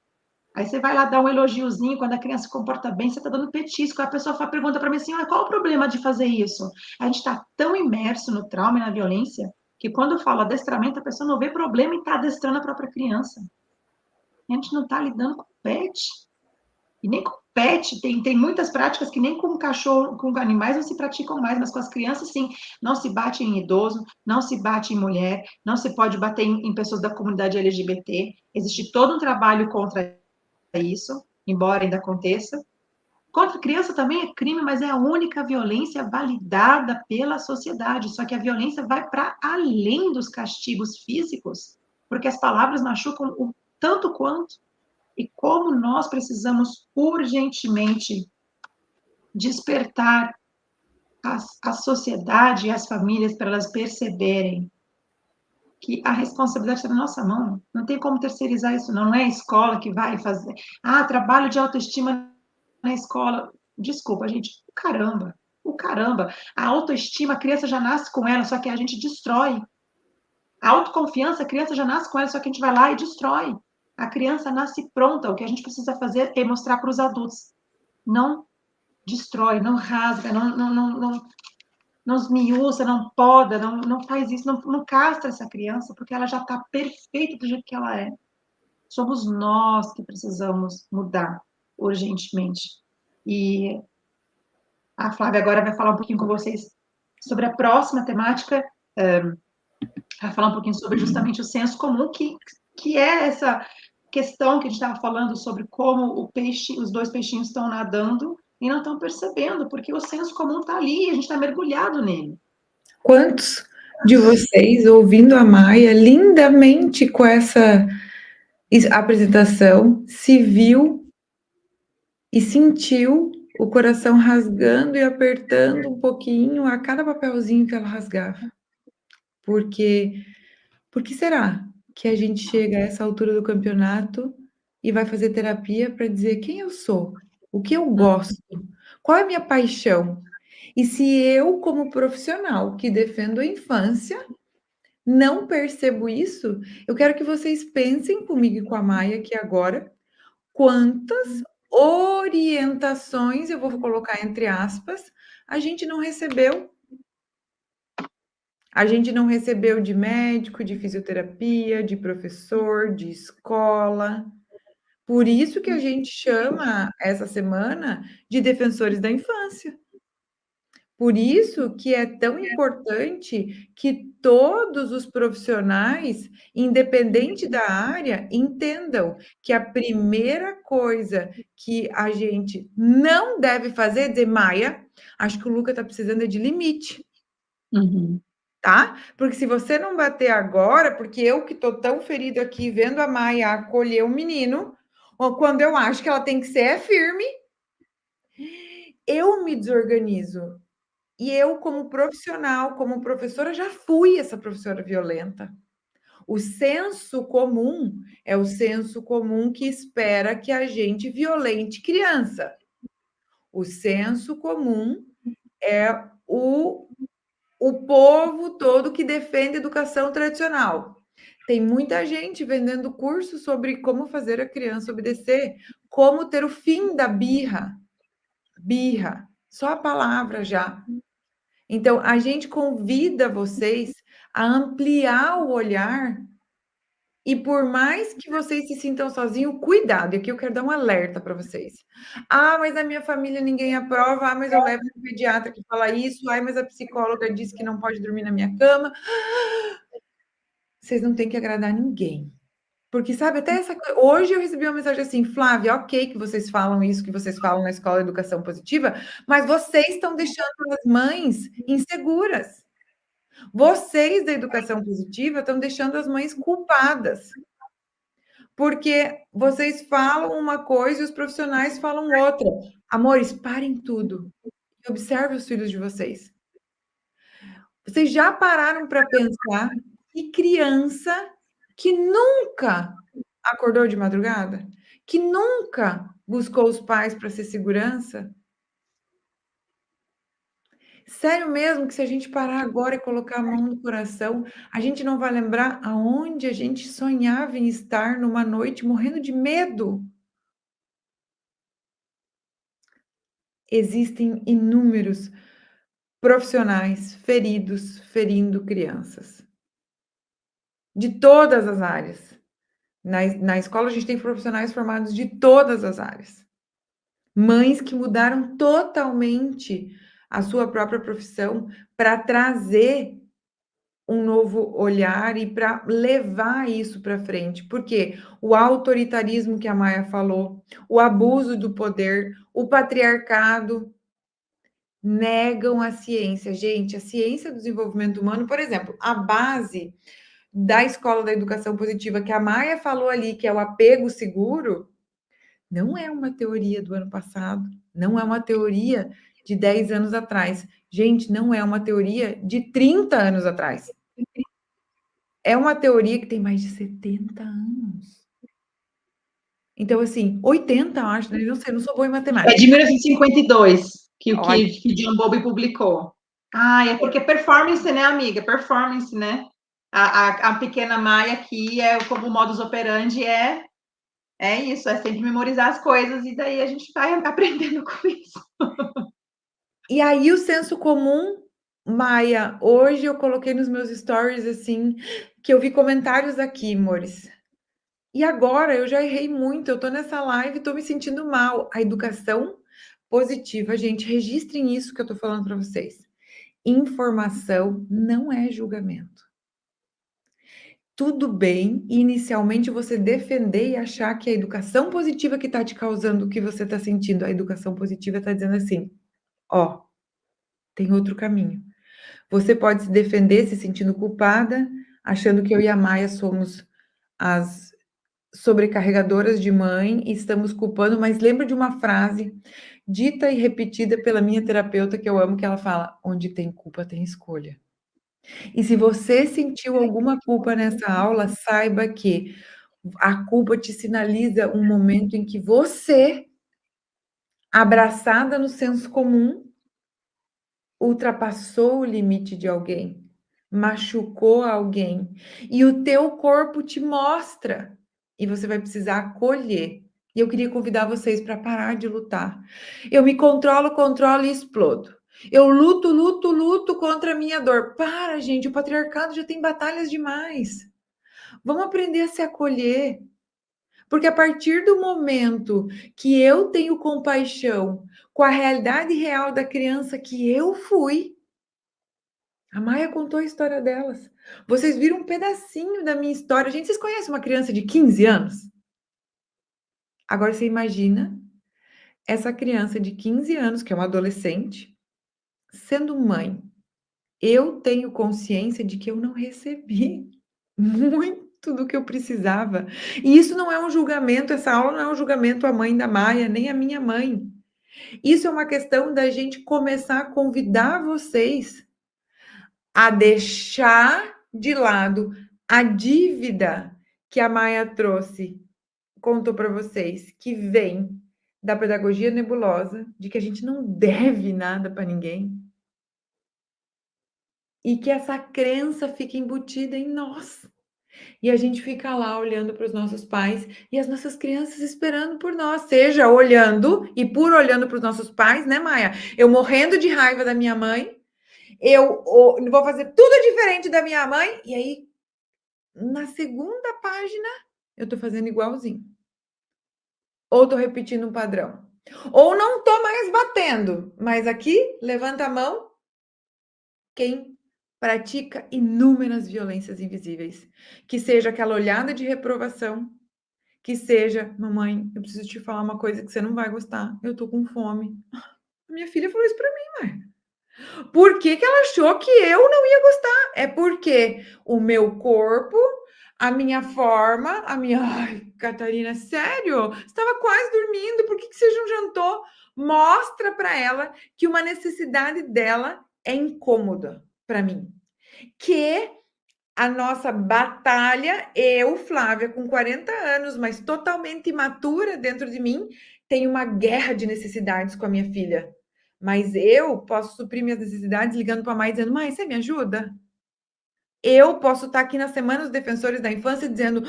Aí você vai lá dar um elogiozinho, quando a criança se comporta bem, você está dando petisco. Aí a pessoa pergunta para mim assim, qual o problema de fazer isso? A gente está tão imerso no trauma e na violência, que quando eu falo adestramento, a pessoa não vê problema em estar adestrando a própria criança. A gente não está lidando com pet. E nem com pet, tem muitas práticas que nem com cachorro, com animais não se praticam mais, mas com as crianças, sim. Não se bate em idoso, não se bate em mulher, não se pode bater em pessoas da comunidade LGBT. Existe todo um trabalho contra isso, embora ainda aconteça. Contra a criança também é crime, mas é a única violência validada pela sociedade. Só que a violência vai para além dos castigos físicos, porque as palavras machucam o tanto quanto. E como nós precisamos urgentemente despertar a sociedade e as famílias para elas perceberem que a responsabilidade está na nossa mão. Não tem como terceirizar isso, não. Não é a escola que vai fazer. Ah, trabalho de autoestima na escola. Desculpa, gente. O caramba. A autoestima, a criança já nasce com ela, só que a gente destrói. A autoconfiança, a criança já nasce com ela, só que a gente vai lá e destrói. A criança nasce pronta. O que a gente precisa fazer é mostrar para os adultos. Não destrói, não rasga, não esmiuça, não poda, não faz isso, não castra essa criança, porque ela já está perfeita do jeito que ela é. Somos nós que precisamos mudar urgentemente. E a Flávia agora vai falar um pouquinho com vocês sobre a próxima temática, vai falar um pouquinho sobre justamente o senso comum, que é essa questão que a gente estava falando sobre como os dois peixinhos estão nadando e não estão percebendo, porque o senso comum está ali, a gente está mergulhado nele. Quantos de vocês, ouvindo a Maia lindamente com essa apresentação, se viu e sentiu o coração rasgando e apertando um pouquinho a cada papelzinho que ela rasgava? Por que será que a gente chega a essa altura do campeonato e vai fazer terapia para dizer quem eu sou, o que eu gosto, qual é a minha paixão? E se eu, como profissional que defendo a infância, não percebo isso, eu quero que vocês pensem comigo e com a Maia aqui agora, quantas orientações, eu vou colocar entre aspas, a gente não recebeu. A gente não recebeu de médico, de fisioterapia, de professor, de escola. Por isso que a gente chama essa semana de defensores da infância. Por isso que é tão importante que todos os profissionais, independente da área, entendam que a primeira coisa que a gente não deve fazer é dizer, Maia, acho que o Luca está precisando de limite. Tá? Porque se você não bater agora, porque eu que tô tão ferido aqui vendo a Maia acolher o menino, ou quando eu acho que ela tem que ser firme, eu me desorganizo. E eu, como profissional, como professora, já fui essa professora violenta. O senso comum é o senso comum que espera que a gente violente criança. O senso comum é o povo todo que defende educação tradicional. Tem muita gente vendendo curso sobre como fazer a criança obedecer, como ter o fim da birra. Birra, só a palavra já. Então, a gente convida vocês a ampliar o olhar e por mais que vocês se sintam sozinhos, cuidado. E aqui eu quero dar um alerta para vocês. Ah, mas na minha família ninguém aprova. Ah, mas eu levo um pediatra que fala isso. Ah, mas a psicóloga disse que não pode dormir na minha cama. Vocês não têm que agradar ninguém. Porque, sabe, até essa coisa... Hoje eu recebi uma mensagem assim, Flávia, ok que vocês falam isso, que vocês falam na escola de educação positiva, mas vocês estão deixando as mães inseguras. Vocês da educação positiva estão deixando as mães culpadas. Porque vocês falam uma coisa e os profissionais falam outra. Amores, parem tudo. E observem os filhos de vocês. Vocês já pararam para pensar que criança que nunca acordou de madrugada, que nunca buscou os pais para ser segurança? Sério mesmo que se a gente parar agora e colocar a mão no coração, a gente não vai lembrar aonde a gente sonhava em estar numa noite morrendo de medo? Existem inúmeros profissionais ferindo crianças. De todas as áreas. Na escola a gente tem profissionais formados de todas as áreas. Mães que mudaram totalmente a sua própria profissão para trazer um novo olhar e para levar isso para frente. Porque o autoritarismo que a Maia falou, o abuso do poder, o patriarcado negam a ciência. Gente, a ciência do desenvolvimento humano, por exemplo, a base da escola da educação positiva que a Maia falou ali, que é o apego seguro, não é uma teoria do ano passado, não é uma teoria de 10 anos atrás. Gente, não é uma teoria de 30 anos atrás. É uma teoria que tem mais de 70 anos. Então, assim, 80, acho, né? Não sei, não sou boa em matemática. É de 1952 que o Olha. que John Bowlby publicou. Ah, é porque performance, né, amiga? Performance, né? A pequena Maia aqui, como o modus operandi é isso, é sempre memorizar as coisas e daí a gente vai aprendendo com isso. E aí o senso comum, Maia, hoje eu coloquei nos meus stories, assim, que eu vi comentários aqui, amores. E agora eu já errei muito, eu tô nessa live e tô me sentindo mal. A educação positiva, gente, registrem isso que eu tô falando para vocês. Informação não é julgamento. Tudo bem, inicialmente, você defender e achar que a educação positiva que está te causando o que você está sentindo, a educação positiva está dizendo assim, ó, tem outro caminho. Você pode se defender se sentindo culpada, achando que eu e a Maia somos as sobrecarregadoras de mãe e estamos culpando, mas lembra de uma frase dita e repetida pela minha terapeuta que eu amo, que ela fala, onde tem culpa tem escolha. E se você sentiu alguma culpa nessa aula, saiba que a culpa te sinaliza um momento em que você, abraçada no senso comum, ultrapassou o limite de alguém, machucou alguém, e o teu corpo te mostra, e você vai precisar acolher. E eu queria convidar vocês para parar de lutar. Eu me controlo, controlo e explodo. Eu luto, luto, luto contra a minha dor. Para, gente, o patriarcado já tem batalhas demais. Vamos aprender a se acolher. Porque a partir do momento que eu tenho compaixão com a realidade real da criança que eu fui, a Maia contou a história delas. Vocês viram um pedacinho da minha história. Gente, vocês conhecem uma criança de 15 anos? Agora você imagina essa criança de 15 anos, que é uma adolescente, sendo mãe. Eu tenho consciência de que eu não recebi muito do que eu precisava. E isso não é um julgamento, essa aula não é um julgamento à mãe da Maia, nem à minha mãe. Isso é uma questão da gente começar a convidar vocês a deixar de lado a dívida que a Maia trouxe, contou para vocês, que vem da pedagogia nebulosa, de que a gente não deve nada para ninguém. E que essa crença fica embutida em nós. E a gente fica lá olhando para os nossos pais e as nossas crianças esperando por nós, seja olhando e por olhando para os nossos pais, né, Maia? Eu morrendo de raiva da minha mãe, eu vou fazer tudo diferente da minha mãe, e aí, na segunda página, eu tô fazendo igualzinho. Ou tô repetindo um padrão. Ou não tô mais batendo, mas aqui, levanta a mão, quem pratica inúmeras violências invisíveis. Que seja aquela olhada de reprovação, que seja, mamãe, eu preciso te falar uma coisa que você não vai gostar, eu tô com fome. Minha filha falou isso pra mim, mãe. Por que que ela achou que eu não ia gostar? É porque o meu corpo, a minha forma, a minha... Ai, Catarina, sério? Você estava quase dormindo, por que que você não jantou? Mostra para ela que uma necessidade dela é incômoda para mim. Que a nossa batalha, eu, Flávia, com 40 anos, mas totalmente imatura dentro de mim, tem uma guerra de necessidades com a minha filha. Mas eu posso suprir minhas necessidades ligando para a mãe dizendo, mãe, você me ajuda? Eu posso estar aqui na Semana dos Defensores da Infância dizendo,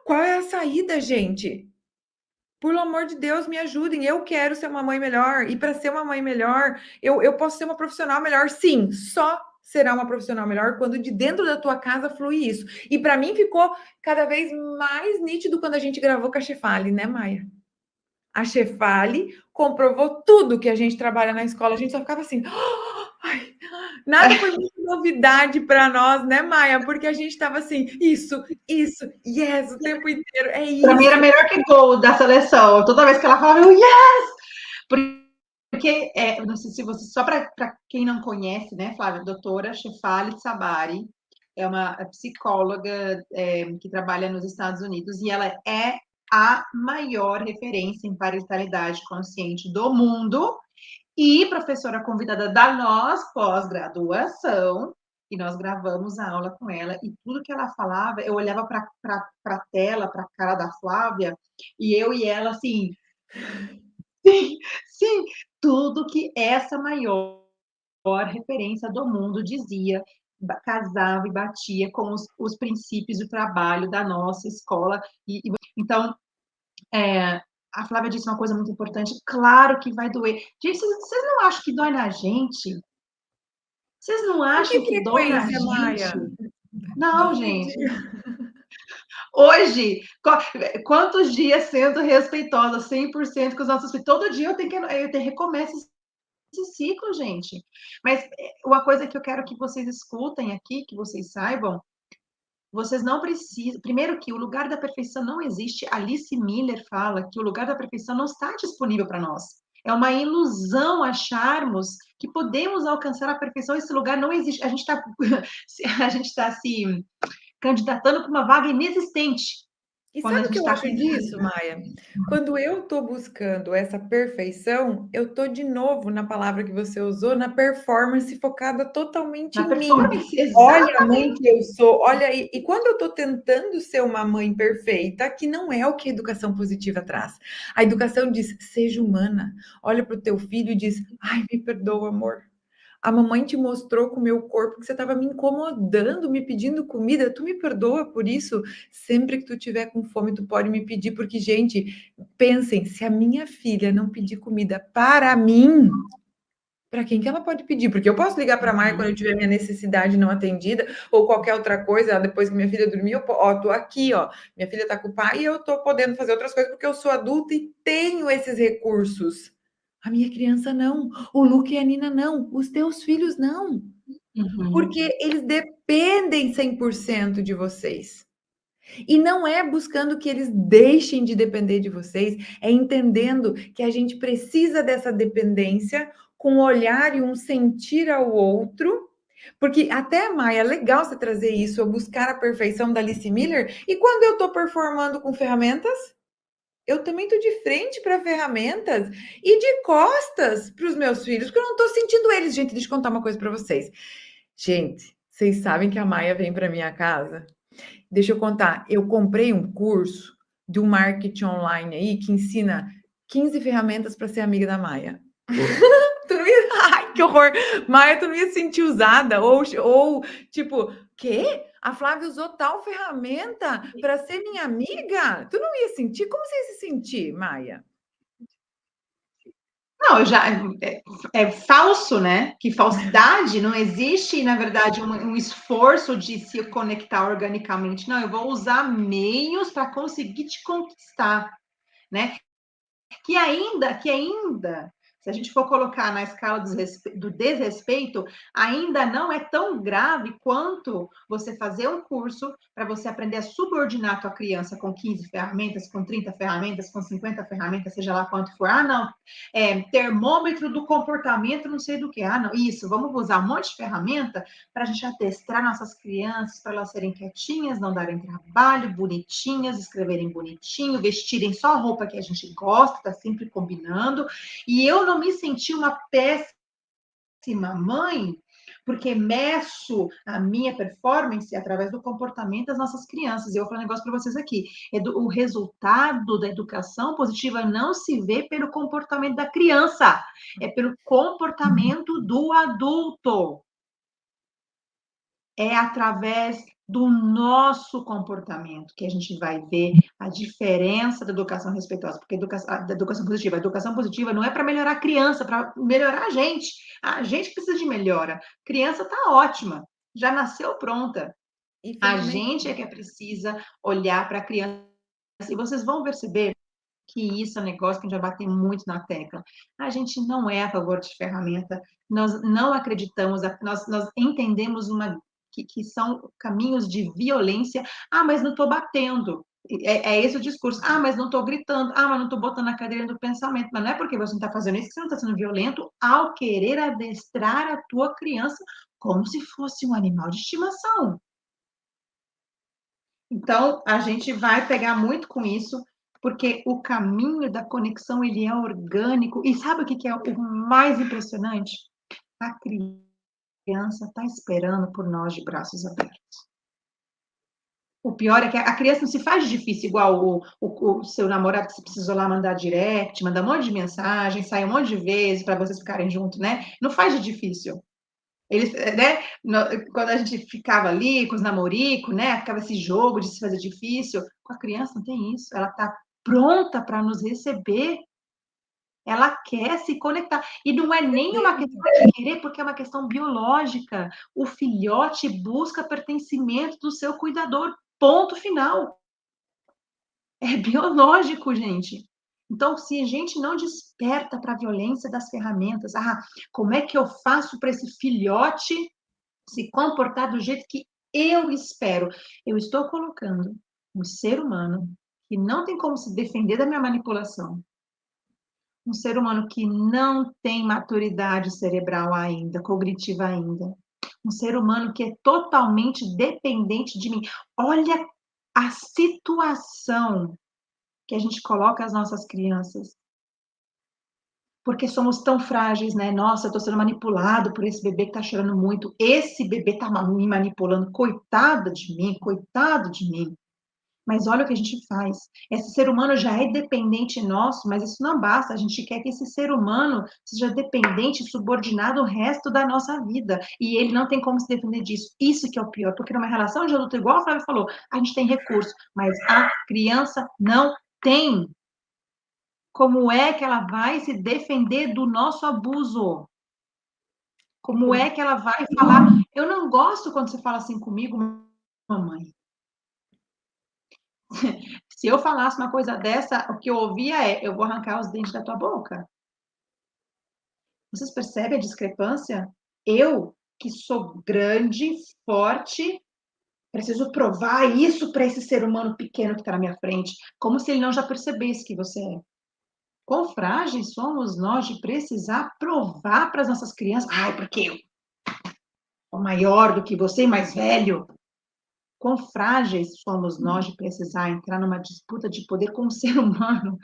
qual é a saída, gente? Por amor de Deus, me ajudem. Eu quero ser uma mãe melhor. E para ser uma mãe melhor, eu posso ser uma profissional melhor. Sim, só será uma profissional melhor quando de dentro da tua casa flui isso. E para mim ficou cada vez mais nítido quando a gente gravou com a Chefali, né, Maia? A Chefali comprovou tudo que a gente trabalha na escola. A gente só ficava assim... Ai, nada foi muito novidade para nós, né, Maia? Porque a gente estava assim, isso, yes, o tempo inteiro, é Para mim era isso. melhor que gol da seleção. Toda vez que ela falava, eu, yes! Porque, não sei se você, só para quem não conhece, né, Flávia, a doutora Shefali Tsabary é uma psicóloga que trabalha nos Estados Unidos e ela é a maior referência em parentalidade consciente do mundo e professora convidada da nós pós-graduação, e nós gravamos a aula com ela, e tudo que ela falava, eu olhava para a tela, para a cara da Flávia, e eu e ela, assim, sim, sim, tudo que essa maior referência do mundo dizia, casava e batia com os princípios do trabalho da nossa escola. Então, a Flávia disse uma coisa muito importante, claro que vai doer. Gente, vocês não acham que dói na gente? Vocês não Com que acham que dói na frequência, gente? Maia? Não, Todo gente. dia. Hoje, quantos dias sendo respeitosa 100% com os nossos filhos? Todo dia eu tenho que recomeçar esse ciclo, gente. Mas uma coisa que eu quero que vocês escutem aqui, que vocês saibam, vocês não precisam. Primeiro, que o lugar da perfeição não existe. Alice Miller fala que o lugar da perfeição não está disponível para nós. É uma ilusão acharmos que podemos alcançar a perfeição. Esse lugar não existe. A gente está se candidatando para uma vaga inexistente. E Quando a sabe o gente que eu está acho pensando. disso, Maia? Quando eu estou buscando essa perfeição, eu estou de novo na palavra que você usou, na performance focada totalmente Na em mim. performance, Olha a exatamente. mãe que eu sou, olha aí. E quando eu estou tentando ser uma mãe perfeita, que não é o que a educação positiva traz. A educação diz, seja humana. Olha para o teu filho e diz, ai, me perdoa, amor. A mamãe te mostrou com o meu corpo que você estava me incomodando, me pedindo comida. Tu me perdoa por isso? Sempre que tu tiver com fome, tu pode me pedir, porque, gente, pensem, se a minha filha não pedir comida para mim, para quem que ela pode pedir? Porque eu posso ligar para a Maia quando eu tiver minha necessidade não atendida, ou qualquer outra coisa, depois que minha filha dormiu, tô aqui, ó, minha filha tá com o pai e eu tô podendo fazer outras coisas porque eu sou adulta e tenho esses recursos. A minha criança não, o Luke e a Nina não, os teus filhos não. Porque eles dependem 100% de vocês. E não é buscando que eles deixem de depender de vocês, é entendendo que a gente precisa dessa dependência com um olhar e um sentir ao outro. Porque até, Maia, é legal você trazer isso, eu buscar a perfeição da Alice Miller. E quando eu estou performando com ferramentas, eu também estou de frente para ferramentas e de costas para os meus filhos, porque eu não estou sentindo eles. Gente, deixa eu contar uma coisa para vocês. Gente, vocês sabem que a Maia vem para minha casa? Deixa eu contar, eu comprei um curso de um marketing online aí que ensina 15 ferramentas para ser amiga da Maia. Tu não ia... Ai, que horror! Maia, tu não ia se sentir usada? Ou tipo, quê? A Flávia usou tal ferramenta para ser minha amiga? Tu não ia sentir? Como você ia se sentir, Maia? Não, é falso, né? Que falsidade não existe, e, na verdade, um esforço de se conectar organicamente. Não, eu vou usar meios para conseguir te conquistar, né? Que ainda, se a gente for colocar na escala do desrespeito, ainda não é tão grave quanto você fazer um curso para você aprender a subordinar a tua criança com 15 ferramentas, com 30 ferramentas, com 50 ferramentas, seja lá quanto for. Ah, não, termômetro do comportamento, não sei do que. Ah, não, isso, vamos usar um monte de ferramenta para a gente atestar nossas crianças, para elas serem quietinhas, não darem trabalho, bonitinhas, escreverem bonitinho, vestirem só a roupa que a gente gosta, tá sempre combinando. E eu não me senti uma péssima mãe, porque meço a minha performance através do comportamento das nossas crianças. E eu vou falar um negócio para vocês aqui. O resultado da educação positiva não se vê pelo comportamento da criança, é pelo comportamento do adulto. É através do nosso comportamento que a gente vai ver a diferença da educação respeitosa, porque da educação positiva. A educação positiva não é para melhorar a criança, para melhorar a gente. A gente precisa de melhora. A criança está ótima, já nasceu pronta. A gente é que precisa olhar para a criança. E vocês vão perceber que isso é um negócio que a gente vai bater muito na tecla. A gente não é a favor de ferramenta, nós não acreditamos, nós entendemos que são caminhos de violência. Ah, mas não estou batendo. É esse o discurso. Ah, mas não estou gritando. Ah, mas não estou botando a cadeira do pensamento. Mas não é porque você não está fazendo isso que você não está sendo violento ao querer adestrar a tua criança como se fosse um animal de estimação. Então, a gente vai pegar muito com isso, porque o caminho da conexão, ele é orgânico. E sabe o que é o mais impressionante? A criança está esperando por nós de braços abertos. O pior é que a criança não se faz difícil, igual o seu namorado que você precisou lá mandar direct, mandar um monte de mensagem, sair um monte de vezes para vocês ficarem juntos, né? Não faz de difícil. Eles, né? Quando a gente ficava ali com os namoricos, né? Ficava esse jogo de se fazer difícil. Com a criança não tem isso. Ela está pronta para nos receber. Ela quer se conectar. E não é nem uma questão de querer, porque é uma questão biológica. O filhote busca pertencimento do seu cuidador. Ponto final. É biológico, gente. Então, se a gente não desperta para a violência das ferramentas, como é que eu faço para esse filhote se comportar do jeito que eu espero? Eu estou colocando um ser humano que não tem como se defender da minha manipulação, um ser humano que não tem maturidade cerebral ainda, cognitiva ainda, um ser humano que é totalmente dependente de mim. Olha a situação que a gente coloca as nossas crianças. Porque somos tão frágeis, né? Nossa, eu estou sendo manipulado por esse bebê que está chorando muito. Esse bebê está me manipulando. Coitada de mim, coitado de mim. Mas olha o que a gente faz. Esse ser humano já é dependente nosso, mas isso não basta. A gente quer que esse ser humano seja dependente, subordinado o resto da nossa vida. E ele não tem como se defender disso. Isso que é o pior, porque numa relação de adulto, igual a Flávia falou, a gente tem recurso, mas a criança não tem. Como é que ela vai se defender do nosso abuso? Como é que ela vai falar? Eu não gosto quando você fala assim comigo, mamãe. Se eu falasse uma coisa dessa, o que eu ouvia é: eu vou arrancar os dentes da tua boca. Vocês percebem a discrepância? Eu, que sou grande, forte, preciso provar isso para esse ser humano pequeno que está na minha frente, como se ele não já percebesse que você é. Quão frágeis somos nós de precisar provar para as nossas crianças: porque eu sou maior do que você, mais velho. Quão frágeis somos nós de precisar entrar numa disputa de poder com um ser humano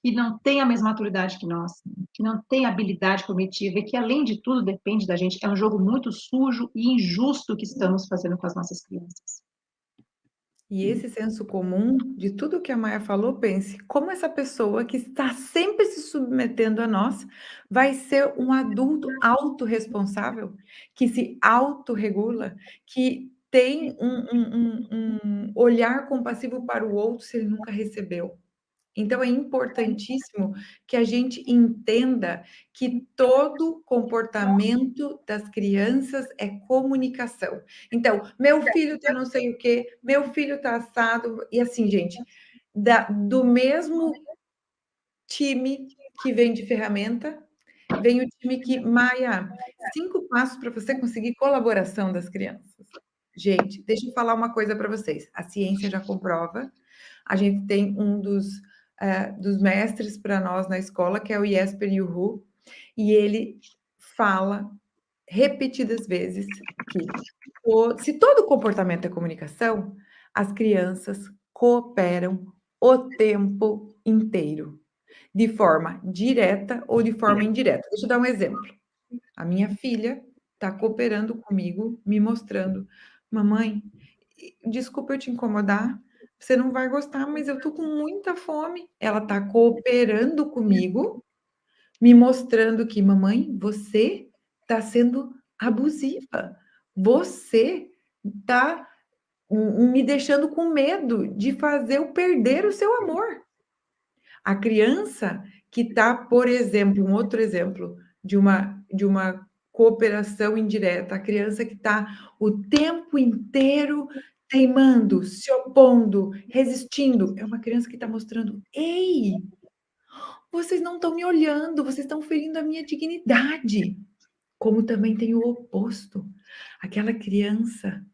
que não tem a mesma maturidade que nós, que não tem habilidade cognitiva e que, além de tudo, depende da gente. É um jogo muito sujo e injusto que estamos fazendo com as nossas crianças. E esse senso comum de tudo que a Maia falou, pense, como essa pessoa que está sempre se submetendo a nós vai ser um adulto autorresponsável, que se autorregula, que tem um olhar compassivo para o outro se ele nunca recebeu. Então, é importantíssimo que a gente entenda que todo comportamento das crianças é comunicação. Então, meu filho tá não sei o quê, meu filho tá assado, e assim, gente, do mesmo time que vem de ferramenta, vem o time que, Maia, 5 passos para você conseguir colaboração das crianças. Gente, deixa eu falar uma coisa para vocês. A ciência já comprova. A gente tem um dos mestres para nós na escola, que é o Jesper Juhu, e ele fala repetidas vezes que se todo comportamento é comunicação, as crianças cooperam o tempo inteiro, de forma direta ou de forma indireta. Deixa eu dar um exemplo. A minha filha está cooperando comigo, me mostrando: mamãe, desculpa eu te incomodar, você não vai gostar, mas eu tô com muita fome. Ela está cooperando comigo, me mostrando que, mamãe, você está sendo abusiva. Você está me deixando com medo de fazer eu perder o seu amor. A criança que está, por exemplo, um outro exemplo de uma cooperação indireta, a criança que está o tempo inteiro teimando, se opondo, resistindo. É uma criança que está mostrando: ei, vocês não estão me olhando, vocês estão ferindo a minha dignidade. Como também tem o oposto. Aquela criança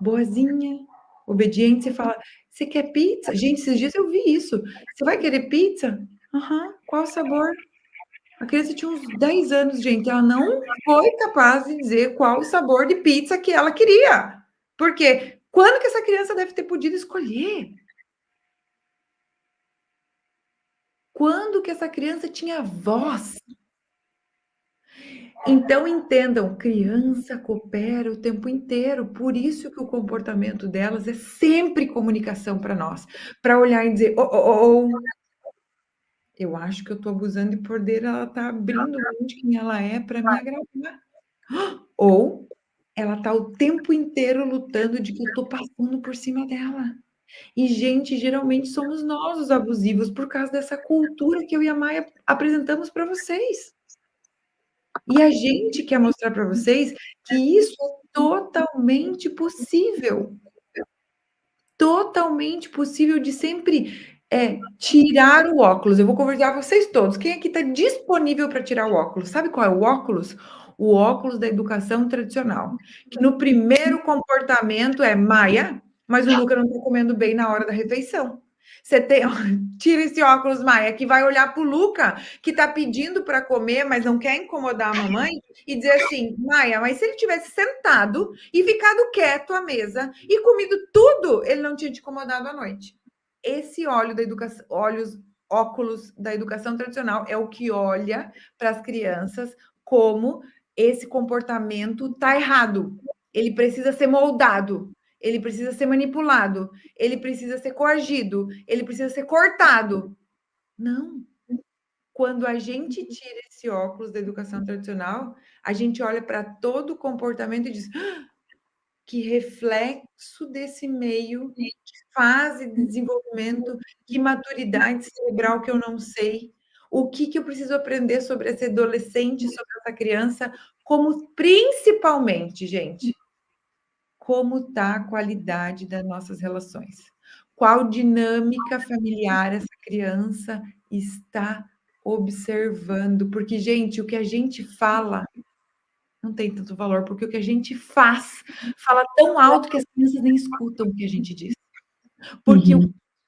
boazinha, obediente, você fala: você quer pizza? Gente, esses dias eu vi isso. Você vai querer pizza? Aham, qual sabor? A criança tinha uns 10 anos, gente. Ela não foi capaz de dizer qual o sabor de pizza que ela queria. Por quê? Quando que essa criança deve ter podido escolher? Quando que essa criança tinha voz? Então entendam, criança coopera o tempo inteiro, por isso que o comportamento delas é sempre comunicação para nós, para olhar e dizer: eu acho que eu estou abusando de poder, ela está abrindo mão de quem ela é para me agradar. Ou ela está o tempo inteiro lutando de que eu estou passando por cima dela. E, gente, geralmente somos nós os abusivos por causa dessa cultura que eu e a Maia apresentamos para vocês. E a gente quer mostrar para vocês que isso é totalmente possível. Totalmente possível de sempre tirar o óculos. Eu vou convidar vocês todos. Quem aqui está disponível para tirar o óculos? Sabe qual é o óculos? O óculos da educação tradicional. Que no primeiro comportamento é Maia, mas o Luca não está comendo bem na hora da refeição. Você tira esse óculos, Maia, que vai olhar para o Luca, que está pedindo para comer, mas não quer incomodar a mamãe, e dizer assim: Maia, mas se ele tivesse sentado e ficado quieto à mesa e comido tudo, ele não tinha te incomodado à noite. Esse óculos da educação tradicional é o que olha para as crianças como esse comportamento está errado. Ele precisa ser moldado. Ele precisa ser manipulado, ele precisa ser coagido, ele precisa ser cortado. Não. Quando a gente tira esse óculos da educação tradicional, a gente olha para todo o comportamento e diz: que reflexo desse meio, que fase de desenvolvimento, que maturidade cerebral que eu não sei, o que eu preciso aprender sobre esse adolescente, sobre essa criança, como principalmente, gente, como está a qualidade das nossas relações. Qual dinâmica familiar essa criança está observando? Porque, gente, o que a gente fala não tem tanto valor, porque o que a gente fala tão alto que as crianças nem escutam o que a gente diz. Porque o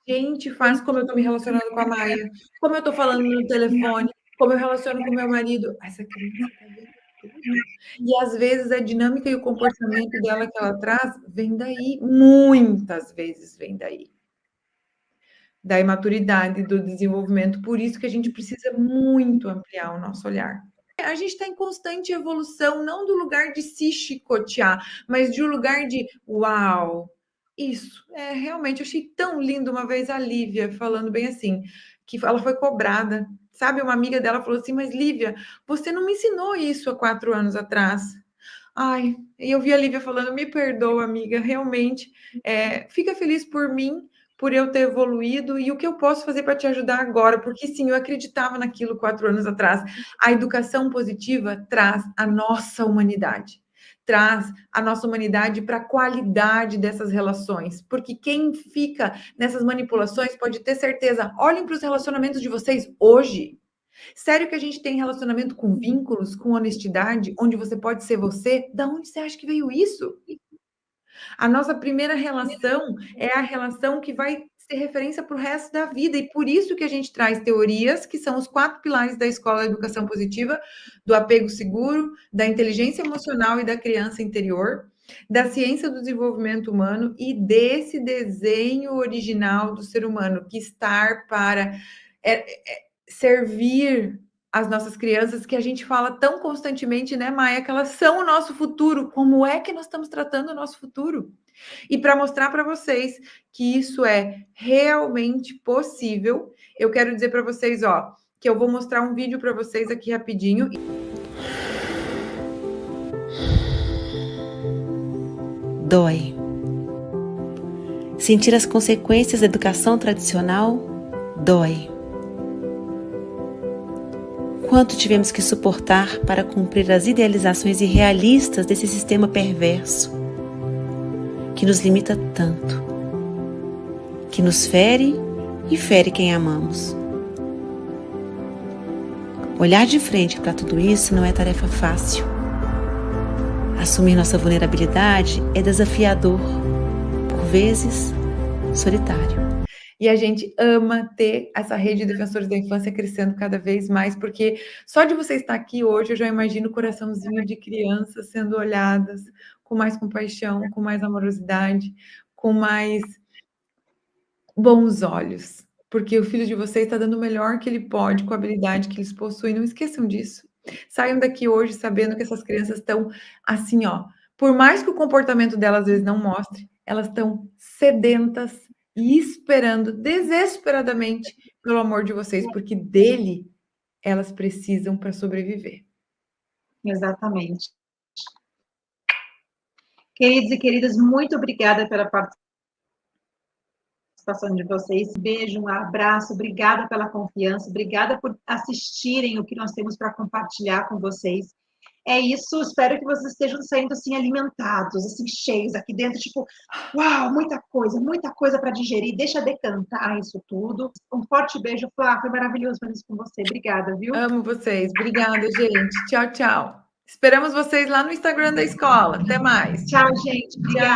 que a gente faz, como eu estou me relacionando com a Maia, como eu estou falando no telefone, como eu relaciono com meu marido, essa criança está vendo tudo. E às vezes a dinâmica e o comportamento dela que ela traz vem daí, muitas vezes vem daí. Da imaturidade, do desenvolvimento. Por isso que a gente precisa muito ampliar o nosso olhar. A gente está em constante evolução, não do lugar de se chicotear, mas de um lugar de uau, isso, realmente, eu achei tão lindo uma vez a Lívia falando bem assim, que ela foi cobrada, sabe, uma amiga dela falou assim: mas Lívia, você não me ensinou isso há 4 anos atrás. Ai, e eu vi a Lívia falando: me perdoa, amiga, realmente, fica feliz por mim, por eu ter evoluído, e o que eu posso fazer para te ajudar agora, porque sim, eu acreditava naquilo 4 anos atrás. A educação positiva traz a nossa humanidade, traz a nossa humanidade para a qualidade dessas relações, porque quem fica nessas manipulações pode ter certeza, olhem para os relacionamentos de vocês hoje. Sério que a gente tem relacionamento com vínculos, com honestidade, onde você pode ser você? Da onde você acha que veio isso? A nossa primeira relação é a relação que vai ser referência para o resto da vida, e por isso que a gente traz teorias, que são os 4 pilares da Escola da Educação Positiva, do apego seguro, da inteligência emocional e da criança interior, da ciência do desenvolvimento humano e desse desenho original do ser humano, que está para servir as nossas crianças, que a gente fala tão constantemente, né, Maia, que elas são o nosso futuro. Como é que nós estamos tratando o nosso futuro? E para mostrar para vocês que isso é realmente possível, eu quero dizer para vocês, que eu vou mostrar um vídeo para vocês aqui rapidinho. Dói. Sentir as consequências da educação tradicional dói. Quanto tivemos que suportar para cumprir as idealizações irrealistas desse sistema perverso, que nos limita tanto, que nos fere e fere quem amamos. Olhar de frente para tudo isso não é tarefa fácil. Assumir nossa vulnerabilidade é desafiador, por vezes solitário. E a gente ama ter essa rede de defensores da infância crescendo cada vez mais, porque só de você estar aqui hoje, eu já imagino o coraçãozinho de crianças sendo olhadas com mais compaixão, com mais amorosidade, com mais bons olhos. Porque o filho de vocês está dando o melhor que ele pode, com a habilidade que eles possuem. Não esqueçam disso. Saiam daqui hoje sabendo que essas crianças estão assim, ó. Por mais que o comportamento delas às vezes não mostre, elas estão sedentas e esperando desesperadamente pelo amor de vocês, porque dele elas precisam para sobreviver. Exatamente. Queridos e queridas, muito obrigada pela participação de vocês. Beijo, um abraço, obrigada pela confiança, obrigada por assistirem o que nós temos para compartilhar com vocês. É isso, espero que vocês estejam saindo assim alimentados, assim cheios aqui dentro, tipo, uau, muita coisa para digerir, deixa decantar isso tudo. Um forte beijo, Flá, foi maravilhoso fazer isso com você, obrigada, viu? Amo vocês, obrigada, gente. Tchau, tchau. Esperamos vocês lá no Instagram da escola. Até mais. Tchau, gente, obrigada.